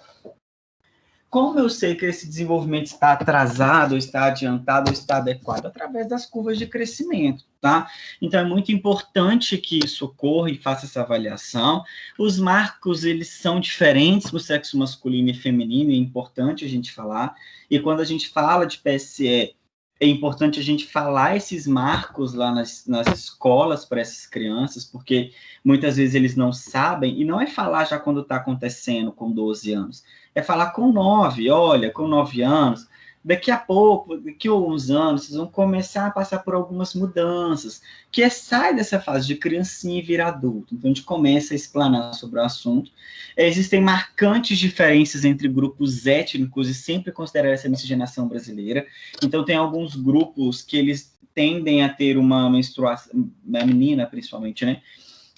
Como eu sei que esse desenvolvimento está atrasado, ou está adiantado, ou está adequado? Através das curvas de crescimento, tá? Então, é muito importante que isso ocorra e faça essa avaliação. Os marcos, eles são diferentes para o sexo masculino e feminino, é importante a gente falar. E quando a gente fala de PSE, é importante a gente falar esses marcos lá nas escolas para essas crianças, porque muitas vezes eles não sabem, e não é falar já quando está acontecendo com 12 anos, é falar com 9, olha, com 9 anos, daqui a pouco, daqui a alguns anos, vocês vão começar a passar por algumas mudanças, que sai dessa fase de criancinha e vira adulto. Então, a gente começa a explanar sobre o assunto. Existem marcantes diferenças entre grupos étnicos, e sempre considerar essa miscigenação brasileira. Então, tem alguns grupos que eles tendem a ter uma menstruação, a menina, principalmente, né?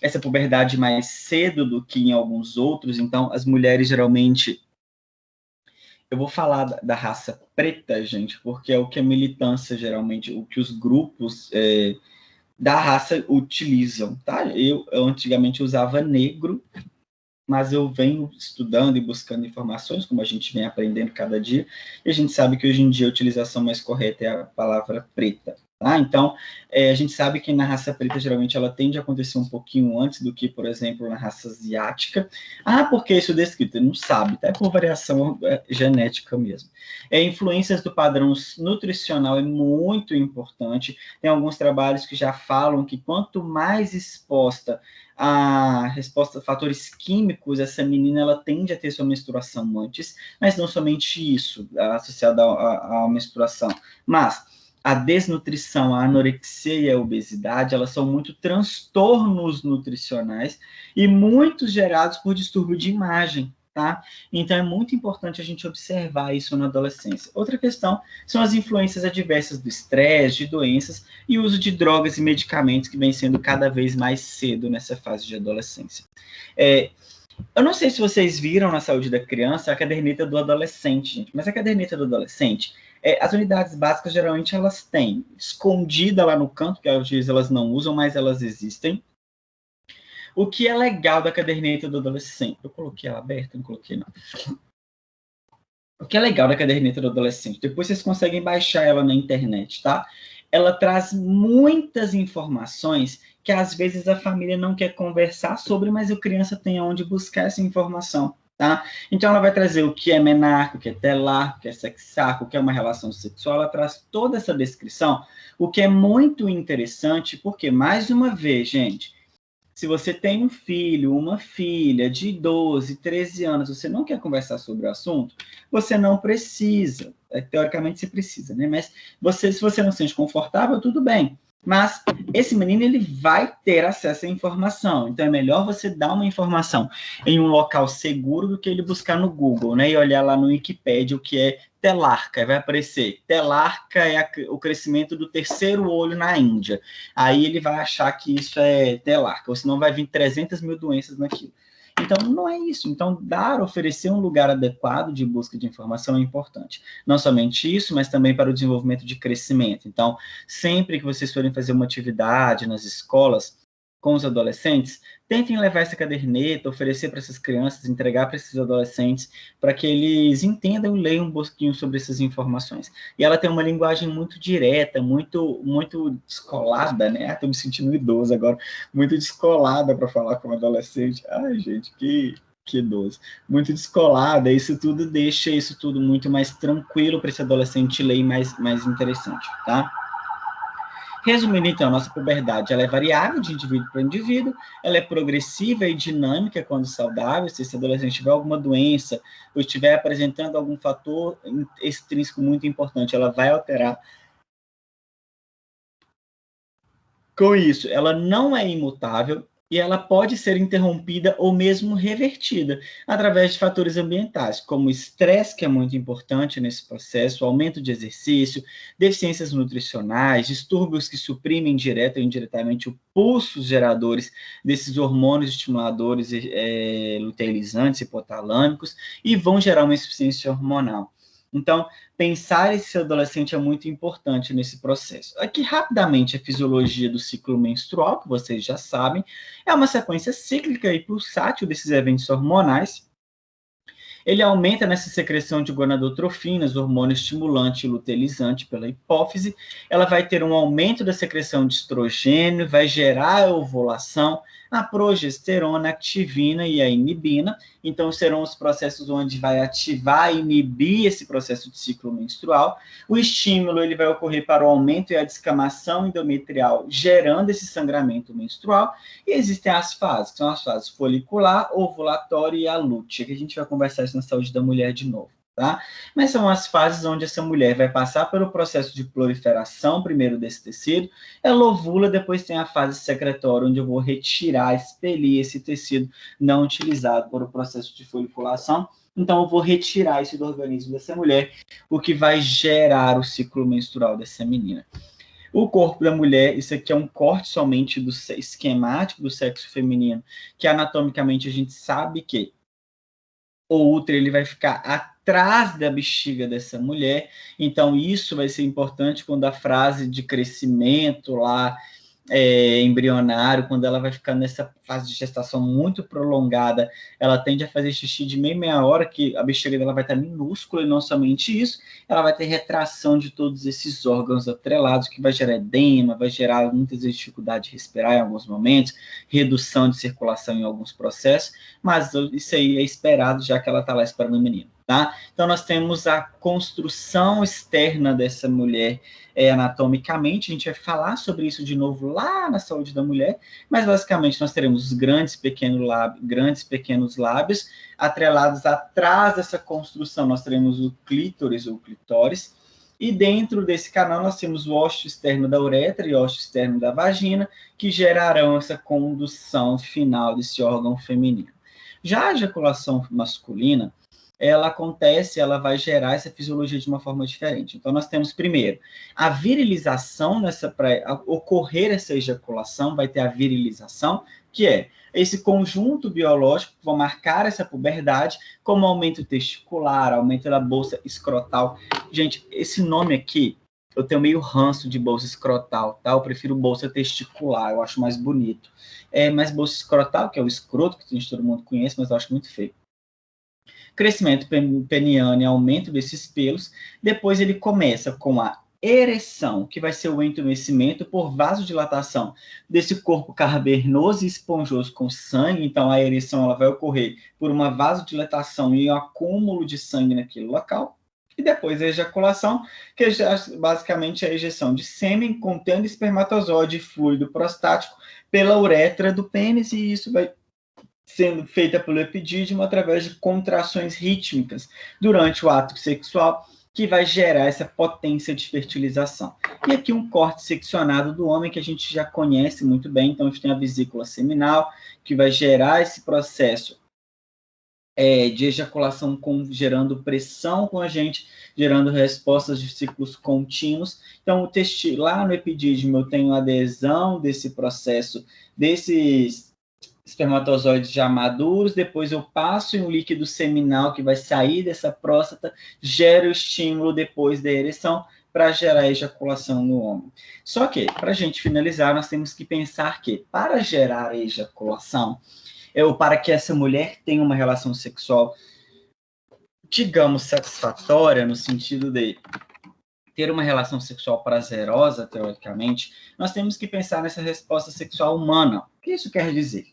Essa puberdade mais cedo do que em alguns outros. Então, as mulheres, geralmente... Eu vou falar da raça preta, gente, porque é o que a militância, geralmente, o que os grupos da raça utilizam, tá? Eu antigamente usava negro, mas eu venho estudando e buscando informações, como a gente vem aprendendo cada dia, e a gente sabe que hoje em dia a utilização mais correta é a palavra preta. Tá? Então, a gente sabe que na raça preta, geralmente, ela tende a acontecer um pouquinho antes do que, por exemplo, na raça asiática. Por que isso é descrito? Não sabe, tá? É por variação genética mesmo. Influências do padrão nutricional é muito importante. Tem alguns trabalhos que já falam que quanto mais exposta a resposta a fatores químicos, essa menina ela tende a ter sua menstruação antes, mas não somente isso, associado à menstruação, mas a desnutrição, a anorexia e a obesidade, elas são muito transtornos nutricionais e muitos gerados por distúrbio de imagem, tá? Então, é muito importante a gente observar isso na adolescência. Outra questão são as influências adversas do estresse, de doenças e o uso de drogas e medicamentos que vem sendo cada vez mais cedo nessa fase de adolescência. Eu não sei se vocês viram na saúde da criança a caderneta do adolescente, gente, mas a caderneta do adolescente, as unidades básicas, geralmente, elas têm escondida lá no canto, que às vezes elas não usam, mas elas existem. O que é legal da caderneta do adolescente? Eu coloquei ela aberta? Não coloquei, não. O que é legal da caderneta do adolescente? Depois vocês conseguem baixar ela na internet, tá? Ela traz muitas informações que às vezes a família não quer conversar sobre, mas a criança tem onde buscar essa informação, tá? Então ela vai trazer o que é menarca, o que é telar, o que é sexarca, o que é uma relação sexual, ela traz toda essa descrição, o que é muito interessante, porque, mais uma vez, gente, se você tem um filho, uma filha de 12, 13 anos, você não quer conversar sobre o assunto, você não precisa. Teoricamente, você precisa, né? Mas se você não se sente confortável, tudo bem. Mas esse menino, ele vai ter acesso à informação. Então, é melhor você dar uma informação em um local seguro do que ele buscar no Google, né? E olhar lá no Wikipedia o que é telarca. Vai aparecer, telarca é o crescimento do terceiro olho na Índia. Aí ele vai achar que isso é telarca, ou senão vai vir 300 mil doenças naquilo. Então, não é isso. Então, oferecer um lugar adequado de busca de informação é importante. Não somente isso, mas também para o desenvolvimento de crescimento. Então, sempre que vocês forem fazer uma atividade nas escolas com os adolescentes, tentem levar essa caderneta, oferecer para essas crianças, entregar para esses adolescentes, para que eles entendam e leiam um pouquinho sobre essas informações. E ela tem uma linguagem muito direta, muito descolada, né? Estou me sentindo idoso agora, muito descolada para falar com um adolescente. Ai, gente, que idoso. Muito descolada, isso tudo deixa isso tudo muito mais tranquilo para esse adolescente ler e mais interessante, tá? Resumindo, então, a nossa puberdade, ela é variável de indivíduo para indivíduo, ela é progressiva e dinâmica quando saudável. Se esse adolescente tiver alguma doença ou estiver apresentando algum fator extrínseco muito importante, ela vai alterar. Com isso, ela não é imutável e ela pode ser interrompida ou mesmo revertida através de fatores ambientais, como o estresse, que é muito importante nesse processo, aumento de exercício, deficiências nutricionais, distúrbios que suprimem direta ou indiretamente o pulso geradores desses hormônios estimuladores luteinizantes, hipotalâmicos, e vão gerar uma insuficiência hormonal. Então, pensar esse adolescente é muito importante nesse processo. Aqui, rapidamente, a fisiologia do ciclo menstrual, que vocês já sabem, é uma sequência cíclica e pulsátil desses eventos hormonais. Ele aumenta nessa secreção de gonadotrofinas, hormônio estimulante e luteinizante pela hipófise. Ela vai ter um aumento da secreção de estrogênio, vai gerar a ovulação, a progesterona, a activina e a inibina. Então, serão os processos onde vai ativar e inibir esse processo de ciclo menstrual. O estímulo ele vai ocorrer para o aumento e a descamação endometrial, gerando esse sangramento menstrual. E existem as fases, que são as fases folicular, ovulatória e a lútea, que a gente vai conversar isso na saúde da mulher de novo. Tá? Mas são as fases onde essa mulher vai passar pelo processo de proliferação, primeiro desse tecido, ela ovula, depois tem a fase secretória, onde eu vou retirar, expelir esse tecido não utilizado para o processo de foliculação. Então, eu vou retirar isso do organismo dessa mulher, o que vai gerar o ciclo menstrual dessa menina. O corpo da mulher, isso aqui é um corte somente do esquemático do sexo feminino, que anatomicamente a gente sabe que o útero ele vai ficar atrás da bexiga dessa mulher, então isso vai ser importante quando a fase de crescimento lá embrionário, quando ela vai ficar nessa fase de gestação muito prolongada, ela tende a fazer xixi de meia hora, que a bexiga dela vai estar minúscula, e não somente isso, ela vai ter retração de todos esses órgãos atrelados, que vai gerar edema, vai gerar muitas vezes dificuldade de respirar em alguns momentos, redução de circulação em alguns processos, mas isso aí é esperado, já que ela está lá esperando o menino. Tá? Então, nós temos a construção externa dessa mulher anatomicamente, a gente vai falar sobre isso de novo lá na saúde da mulher, mas basicamente nós teremos os grandes e pequenos lábios, atrelados atrás dessa construção, nós teremos o clítoris ou clitóris, e dentro desse canal nós temos o ósseo externo da uretra e o ósseo externo da vagina, que gerarão essa condução final desse órgão feminino. Já a ejaculação masculina, ela acontece, ela vai gerar essa fisiologia de uma forma diferente. Então, nós temos, primeiro, a virilização, para ocorrer essa ejaculação, vai ter a virilização, que é esse conjunto biológico que vai marcar essa puberdade, como aumento testicular, aumento da bolsa escrotal. Gente, esse nome aqui, eu tenho meio ranço de bolsa escrotal, tá? Eu prefiro bolsa testicular, eu acho mais bonito. Mas bolsa escrotal, que é o escroto, que todo mundo conhece, mas eu acho muito feio. Crescimento peniano e aumento desses pelos. Depois ele começa com a ereção, que vai ser o entumecimento por vasodilatação desse corpo cavernoso e esponjoso com sangue. Então, a ereção ela vai ocorrer por uma vasodilatação e um acúmulo de sangue naquele local. E depois a ejaculação, que é basicamente a ejeção de sêmen contendo espermatozoide e fluido prostático pela uretra do pênis, e isso vai sendo feita pelo epidídimo através de contrações rítmicas durante o ato sexual, que vai gerar essa potência de fertilização. E aqui um corte seccionado do homem que a gente já conhece muito bem. Então, a gente tem a vesícula seminal, que vai gerar esse processo de ejaculação gerando pressão com a gente, gerando respostas de ciclos contínuos. Então, lá no epidídimo eu tenho adesão desse processo, desses espermatozoides já maduros, depois eu passo em um líquido seminal que vai sair dessa próstata, gera o estímulo depois da ereção para gerar ejaculação no homem. Só que, para a gente finalizar, nós temos que pensar que, para gerar ejaculação, ou para que essa mulher tenha uma relação sexual, digamos, satisfatória, no sentido de ter uma relação sexual prazerosa, teoricamente, nós temos que pensar nessa resposta sexual humana. O que isso quer dizer?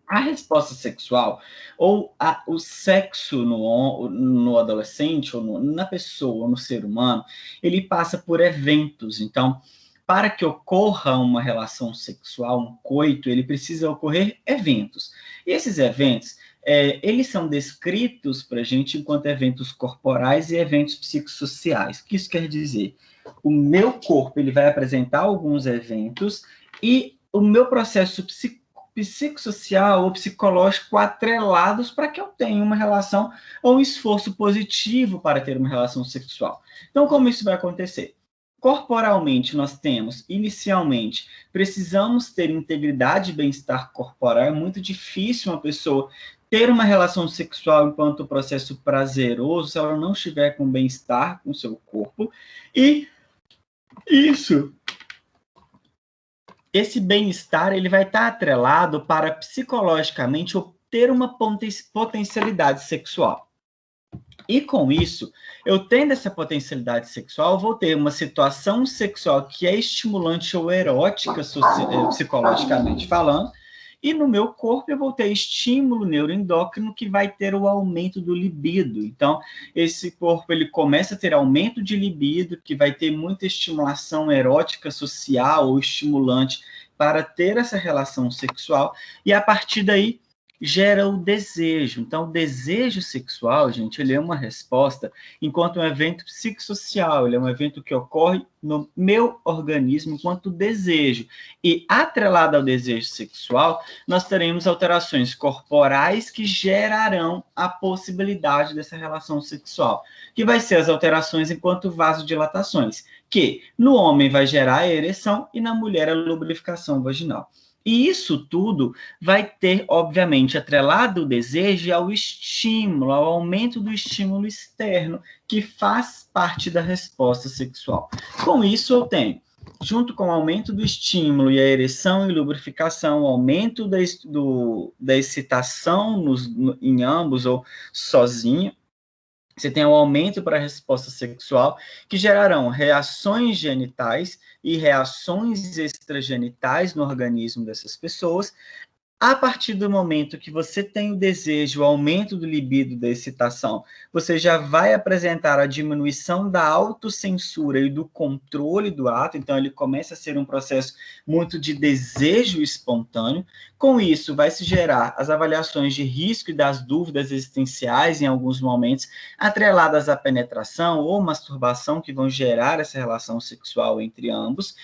A resposta sexual, ou o sexo no adolescente, ou na pessoa, ou no ser humano, ele passa por eventos. Então, para que ocorra uma relação sexual, um coito, ele precisa ocorrer eventos. E esses eventos, eles são descritos para a gente enquanto eventos corporais e eventos psicossociais. O que isso quer dizer? O meu corpo ele vai apresentar alguns eventos e o meu processo psicossocial ou psicológico atrelados para que eu tenha uma relação ou um esforço positivo para ter uma relação sexual. Então, como isso vai acontecer? Corporalmente, nós temos, inicialmente, precisamos ter integridade e bem-estar corporal. É muito difícil uma pessoa ter uma relação sexual enquanto processo prazeroso se ela não estiver com bem-estar com o seu corpo. E esse bem-estar ele vai estar atrelado para psicologicamente obter uma potencialidade sexual. E com isso, eu tendo essa potencialidade sexual, vou ter uma situação sexual que é estimulante ou erótica, psicologicamente falando, e no meu corpo eu vou ter estímulo neuroendócrino que vai ter o aumento do libido. Então, esse corpo ele começa a ter aumento de libido, que vai ter muita estimulação erótica social ou estimulante para ter essa relação sexual, e a partir daí gera o desejo. Então, o desejo sexual, gente, ele é uma resposta enquanto um evento psicossocial, ele é um evento que ocorre no meu organismo enquanto desejo. E, atrelado ao desejo sexual, nós teremos alterações corporais que gerarão a possibilidade dessa relação sexual, que vai ser as alterações enquanto vasodilatações, que no homem vai gerar a ereção e na mulher a lubrificação vaginal. E isso tudo vai ter, obviamente, atrelado o desejo ao estímulo, ao aumento do estímulo externo, que faz parte da resposta sexual. Com isso, eu tenho, junto com o aumento do estímulo e a ereção e lubrificação, o aumento da excitação em ambos ou sozinho, você tem um aumento para a resposta sexual, que gerarão reações genitais e reações extragenitais no organismo dessas pessoas. A partir do momento que você tem o desejo, o aumento do libido, da excitação, você já vai apresentar a diminuição da autocensura e do controle do ato, então ele começa a ser um processo muito de desejo espontâneo. Com isso, vai se gerar as avaliações de risco e das dúvidas existenciais, em alguns momentos, atreladas à penetração ou masturbação, que vão gerar essa relação sexual entre ambos.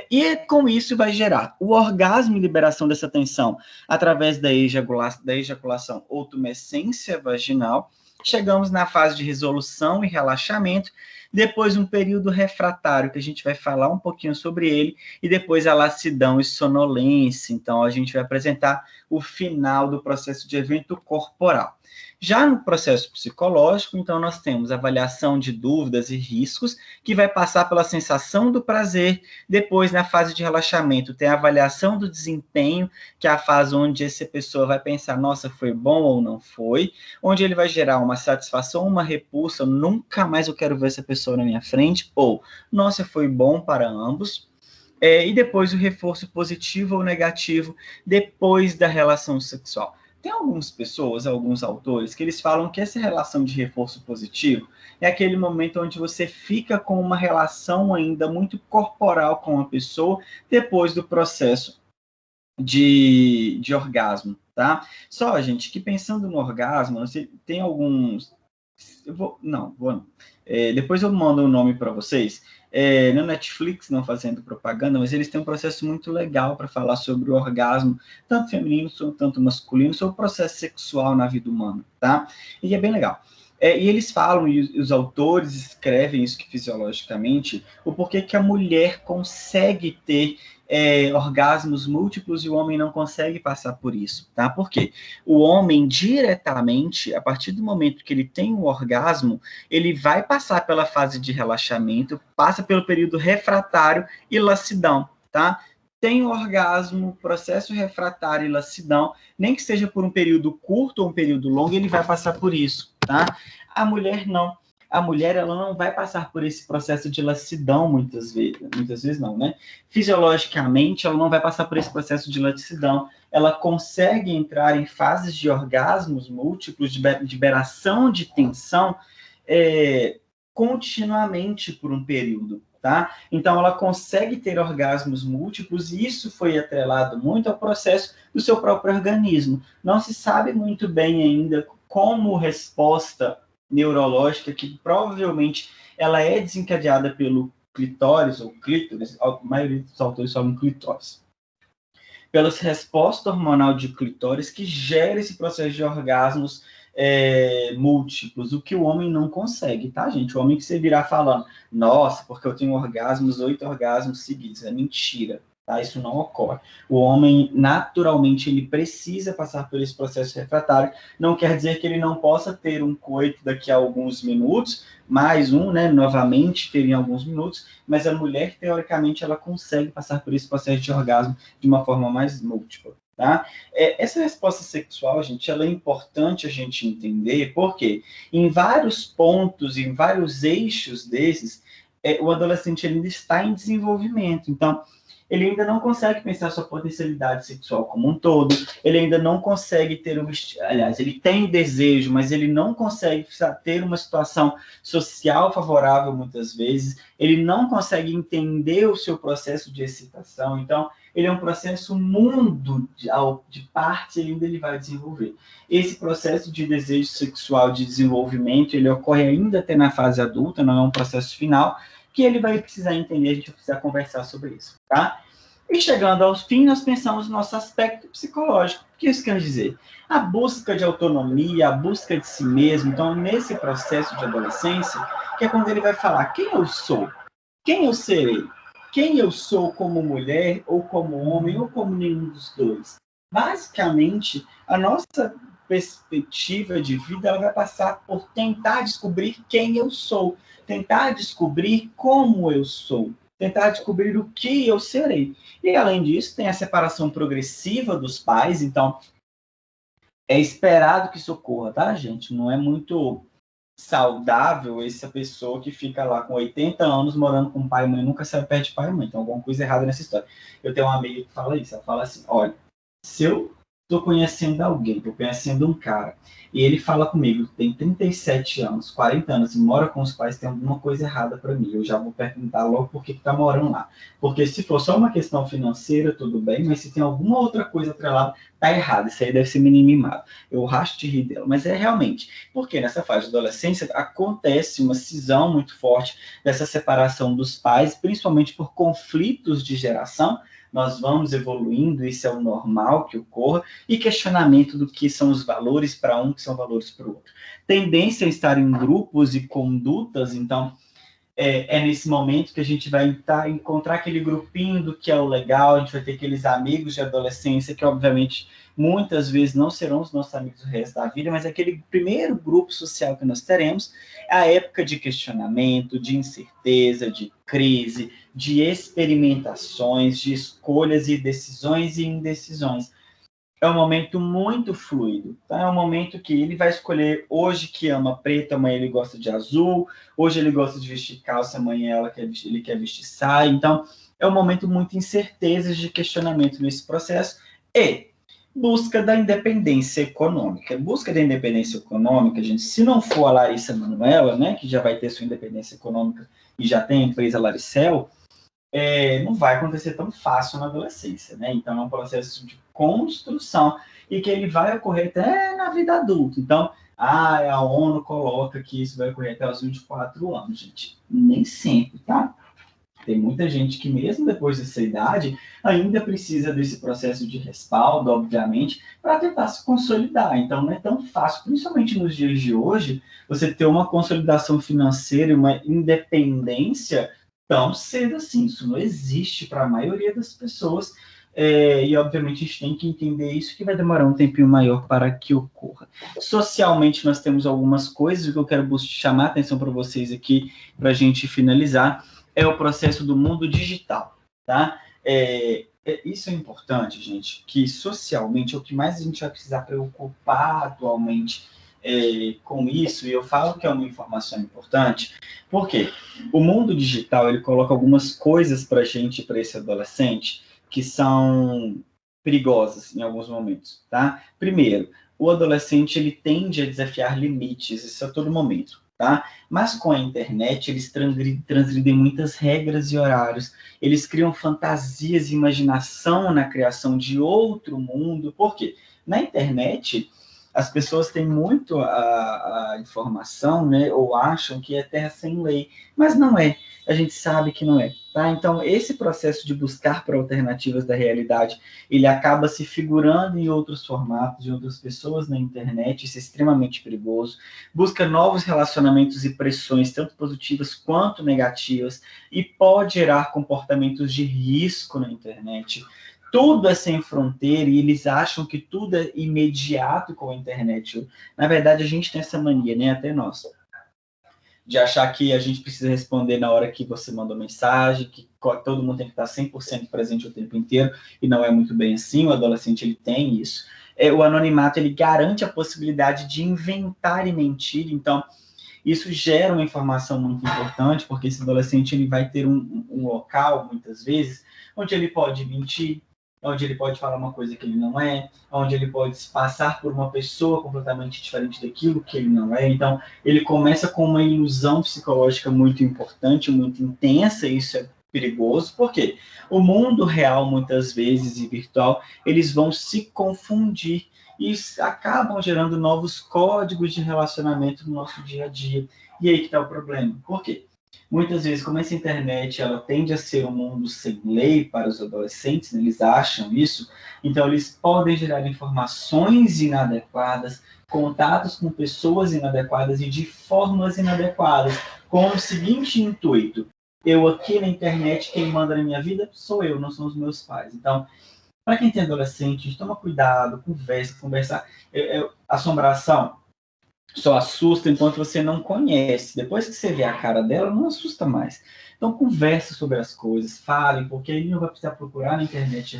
E com isso vai gerar o orgasmo e liberação dessa tensão através da ejaculação ou tumescência vaginal. Chegamos na fase de resolução e relaxamento, depois um período refratário, que a gente vai falar um pouquinho sobre ele, e depois a lassidão e sonolência. Então, a gente vai apresentar o final do processo de evento corporal. Já no processo psicológico, então, nós temos avaliação de dúvidas e riscos, que vai passar pela sensação do prazer. Depois, na fase de relaxamento, tem a avaliação do desempenho, que é a fase onde essa pessoa vai pensar, nossa, foi bom ou não foi, onde ele vai gerar uma satisfação, uma repulsa, nunca mais eu quero ver essa pessoa na minha frente, ou, nossa, foi bom para ambos. E depois o reforço positivo ou negativo, depois da relação sexual. Tem algumas pessoas, alguns autores, que eles falam que essa relação de reforço positivo é aquele momento onde você fica com uma relação ainda muito corporal com a pessoa depois do processo de orgasmo, tá? Só, gente, que pensando no orgasmo, você tem alguns... depois eu mando o nome para vocês. No Netflix, não fazendo propaganda, mas eles têm um processo muito legal para falar sobre o orgasmo, tanto feminino, tanto masculino, sobre o processo sexual na vida humana, tá? E é bem legal. E eles falam, e os autores escrevem isso que fisiologicamente, o porquê que a mulher consegue ter orgasmos múltiplos e o homem não consegue passar por isso, tá? Por quê? O homem, diretamente, a partir do momento que ele tem um orgasmo, ele vai passar pela fase de relaxamento, passa pelo período refratário e lassidão, tá? Tem o orgasmo, processo refratário e lassidão, nem que seja por um período curto ou um período longo, ele vai passar por isso, tá? A mulher não. A mulher, ela não vai passar por esse processo de lassidão muitas vezes não, né? Fisiologicamente, ela não vai passar por esse processo de lassidão. Ela consegue entrar em fases de orgasmos múltiplos, de liberação de tensão, continuamente por um período, tá? Então, ela consegue ter orgasmos múltiplos e isso foi atrelado muito ao processo do seu próprio organismo. Não se sabe muito bem ainda como resposta neurológica, que provavelmente ela é desencadeada pelo clitóris ou clítoris, a maioria dos autores falam clitóris, pela resposta hormonal de clitóris que gera esse processo de orgasmos múltiplos, o que o homem não consegue, tá, gente? O homem que você virar falando, nossa, porque eu tenho 8 orgasmos seguidos, é mentira, tá? Isso não ocorre. O homem, naturalmente, ele precisa passar por esse processo refratário, não quer dizer que ele não possa ter um coito daqui a alguns minutos, mais um, né, novamente, ter em alguns minutos, mas a mulher, teoricamente, ela consegue passar por esse processo de orgasmo de uma forma mais múltipla. Tá? Essa resposta sexual, gente, ela é importante a gente entender, porque em vários pontos, em vários eixos desses, o adolescente ele ainda está em desenvolvimento. Então, ele ainda não consegue pensar sua potencialidade sexual como um todo, ele ainda não consegue ter aliás, ele tem desejo, mas ele não consegue ter uma situação social favorável muitas vezes, ele não consegue entender o seu processo de excitação, então, ele é um processo mundo de parte ainda ele vai desenvolver. Esse processo de desejo sexual de desenvolvimento, ele ocorre ainda até na fase adulta, não é um processo final, que ele vai precisar entender, a gente vai precisar conversar sobre isso, tá? E chegando ao fim, nós pensamos no nosso aspecto psicológico. O que isso quer dizer? A busca de autonomia, a busca de si mesmo. Então, nesse processo de adolescência, que é quando ele vai falar quem eu sou, quem eu serei, quem eu sou como mulher, ou como homem, ou como nenhum dos dois. Basicamente, a nossa perspectiva de vida ela vai passar por tentar descobrir quem eu sou, tentar descobrir como eu sou, tentar descobrir o que eu serei. E, além disso, tem a separação progressiva dos pais, então é esperado que isso ocorra, tá, gente? Não é muito saudável essa pessoa que fica lá com 80 anos morando com pai e mãe, nunca sai perto de pai e mãe. Então, alguma coisa errada nessa história. Eu tenho uma amiga que fala isso, ela fala assim, olha, se eu estou conhecendo alguém, estou conhecendo um cara, e ele fala comigo, tem 37 anos, 40 anos, e mora com os pais, tem alguma coisa errada para mim. Eu já vou perguntar logo por que está morando lá. Porque se for só uma questão financeira, tudo bem, mas se tem alguma outra coisa atrelada, tá errado, isso aí deve ser mimimado. Eu racho de rir dela, mas é realmente. Porque nessa fase de adolescência acontece uma cisão muito forte dessa separação dos pais, principalmente por conflitos de geração. Nós vamos evoluindo, isso é o normal que ocorra, e questionamento do que são os valores para um, que são valores para o outro. Tendência a estar em grupos e condutas, então, nesse momento que a gente vai encontrar aquele grupinho do que é o legal, a gente vai ter aqueles amigos de adolescência que, obviamente, muitas vezes não serão os nossos amigos do resto da vida, mas aquele primeiro grupo social que nós teremos é a época de questionamento, de incerteza, de crise, de experimentações, de escolhas e decisões e indecisões. É um momento muito fluido, tá? É um momento que ele vai escolher hoje que ama preto, amanhã ele gosta de azul, hoje ele gosta de vestir calça, amanhã ele quer vestir saia. Então, é um momento muito incertezas de questionamento nesse processo e busca da independência econômica. Busca da independência econômica, gente, se não for a Larissa Manoela, né, que já vai ter sua independência econômica e já tem a empresa Laricel, não vai acontecer tão fácil na adolescência, né? Então, é um processo de construção e que ele vai ocorrer até na vida adulta. Então, a ONU coloca que isso vai ocorrer até os 24 anos, gente. Nem sempre, tá? Tem muita gente que, mesmo depois dessa idade, ainda precisa desse processo de respaldo, obviamente, para tentar se consolidar. Então, não é tão fácil, principalmente nos dias de hoje, você ter uma consolidação financeira e uma independência tão cedo assim. Isso não existe para a maioria das pessoas. E, obviamente, a gente tem que entender isso, que vai demorar um tempinho maior para que ocorra. Socialmente, nós temos algumas coisas que eu quero chamar a atenção para vocês aqui, para a gente finalizar, é o processo do mundo digital, tá? Isso é importante, gente, que socialmente é o que mais a gente vai precisar preocupar atualmente com isso, e eu falo que é uma informação importante, porque o mundo digital, ele coloca algumas coisas para a gente, para esse adolescente, que são perigosas em alguns momentos, tá? Primeiro, o adolescente, ele tende a desafiar limites, isso a todo momento, tá? Mas com a internet, eles transgridem muitas regras e horários, eles criam fantasias e imaginação na criação de outro mundo. Por quê? Na internet, as pessoas têm muito a informação, né, ou acham que é terra sem lei, mas não é. A gente sabe que não é, tá? Então, esse processo de buscar por alternativas da realidade, ele acaba se figurando em outros formatos, de outras pessoas na internet, isso é extremamente perigoso. Busca novos relacionamentos e pressões, tanto positivas quanto negativas, e pode gerar comportamentos de risco na internet. Tudo é sem fronteira e eles acham que tudo é imediato com a internet. Na verdade, a gente tem essa mania, né? Até nós, de achar que a gente precisa responder na hora que você mandou mensagem, que todo mundo tem que estar 100% presente o tempo inteiro, e não é muito bem assim. O adolescente, ele tem isso. O anonimato, ele garante a possibilidade de inventar e mentir. Então, isso gera uma informação muito importante, porque esse adolescente, ele vai ter um local, muitas vezes, onde ele pode mentir, onde ele pode falar uma coisa que ele não é, onde ele pode se passar por uma pessoa completamente diferente daquilo que ele não é. Então, ele começa com uma ilusão psicológica muito importante, muito intensa, e isso é perigoso, porque o mundo real, muitas vezes, e virtual, eles vão se confundir e acabam gerando novos códigos de relacionamento no nosso dia a dia. E aí que está o problema. Por quê? Muitas vezes, como essa internet, ela tende a ser um mundo sem lei para os adolescentes, né? Eles acham isso, então eles podem gerar informações inadequadas, contatos com pessoas inadequadas e de formas inadequadas, com o seguinte intuito: eu aqui na internet, quem manda na minha vida sou eu, não são os meus pais. Então, para quem tem adolescente, toma cuidado, conversar. Assombração só assusta enquanto você não conhece. Depois que você vê a cara dela, não assusta mais. Então, converse sobre as coisas, fale, porque aí não vai precisar procurar na internet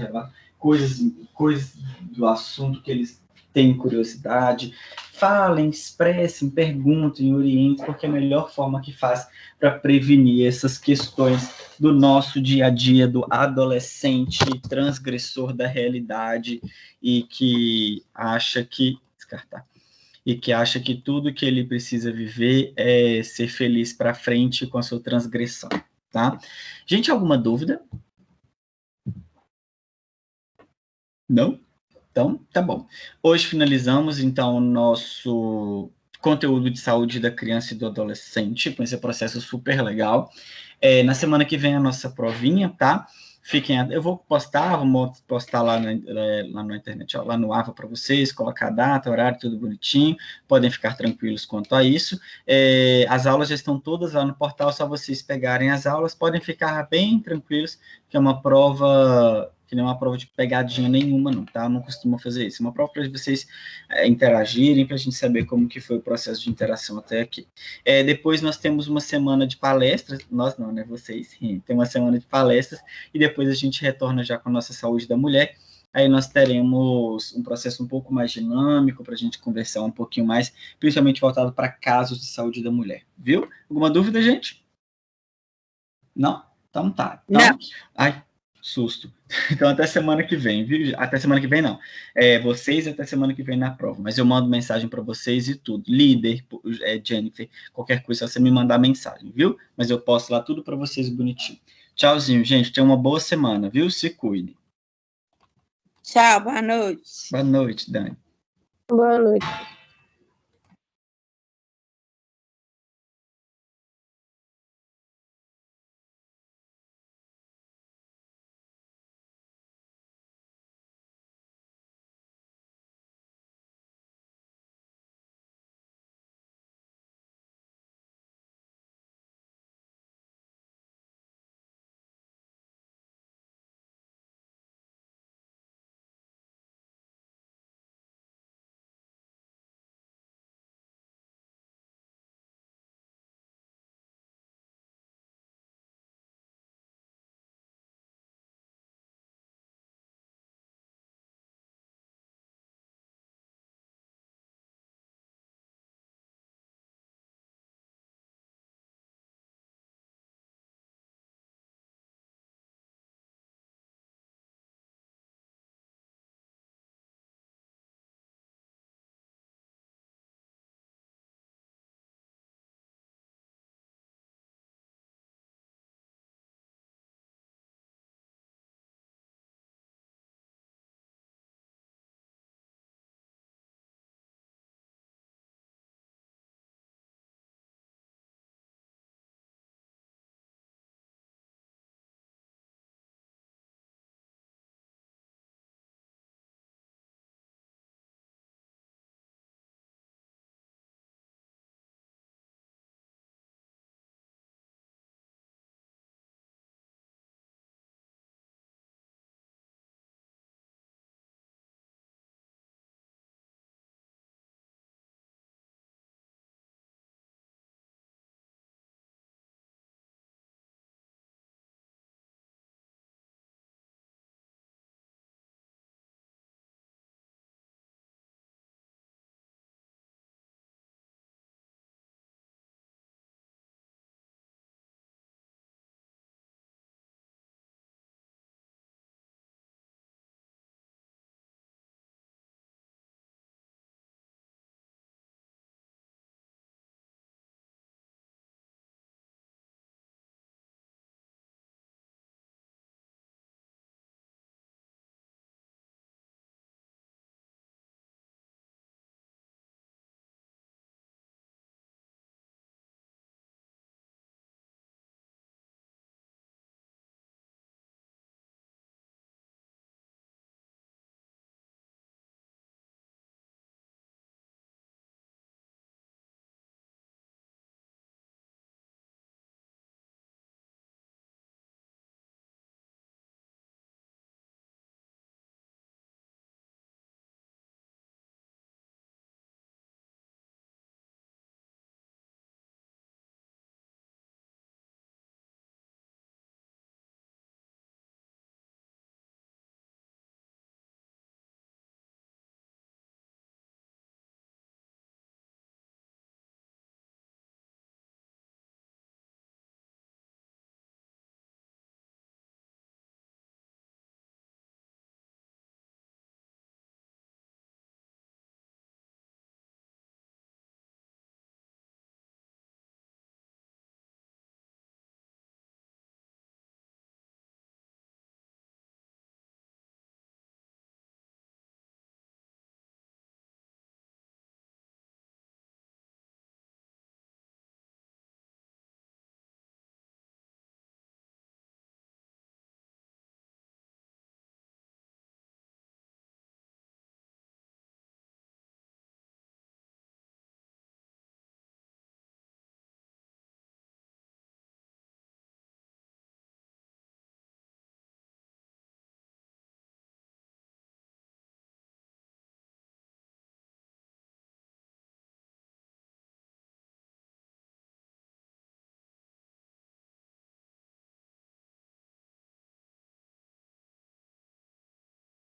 coisas do assunto que eles têm curiosidade. Falem, expressem, perguntem, orientem, porque é a melhor forma que faz para prevenir essas questões do nosso dia a dia, do adolescente transgressor da realidade e que acha que... Descartar. E que acha que tudo que ele precisa viver é ser feliz para frente com a sua transgressão, tá? Gente, alguma dúvida? Não? Então, Então, tá bom. Hoje finalizamos, então, o nosso conteúdo de saúde da criança e do adolescente, com esse processo super legal. Na semana que vem a nossa provinha, tá? Eu vou postar lá na internet, lá no AVA para vocês, colocar a data, horário, tudo bonitinho, podem ficar tranquilos quanto a isso. As aulas já estão todas lá no portal, só vocês pegarem as aulas, podem ficar bem tranquilos, que é uma prova, que não é uma prova de pegadinha nenhuma, não, tá? Eu não costumo fazer isso, é uma prova para vocês interagirem, para a gente saber como que foi o processo de interação até aqui. Depois nós temos uma semana de palestras, nós não, né, vocês, tem uma semana de palestras, e depois a gente retorna já com a nossa saúde da mulher. Aí nós teremos um processo um pouco mais dinâmico para a gente conversar um pouquinho mais, principalmente voltado para casos de saúde da mulher, viu? Alguma dúvida, gente? Não? Então tá. Então, não. Ai, susto. Então até semana que vem, viu? Até semana que vem não. Vocês até semana que vem na prova, mas eu mando mensagem para vocês e tudo. Líder, Jennifer, qualquer coisa, você me mandar mensagem, viu? Mas eu posto lá tudo para vocês bonitinho. Tchauzinho, gente. Tenha uma boa semana, viu? Se cuide. Tchau, boa noite. Boa noite, Dani. Boa noite.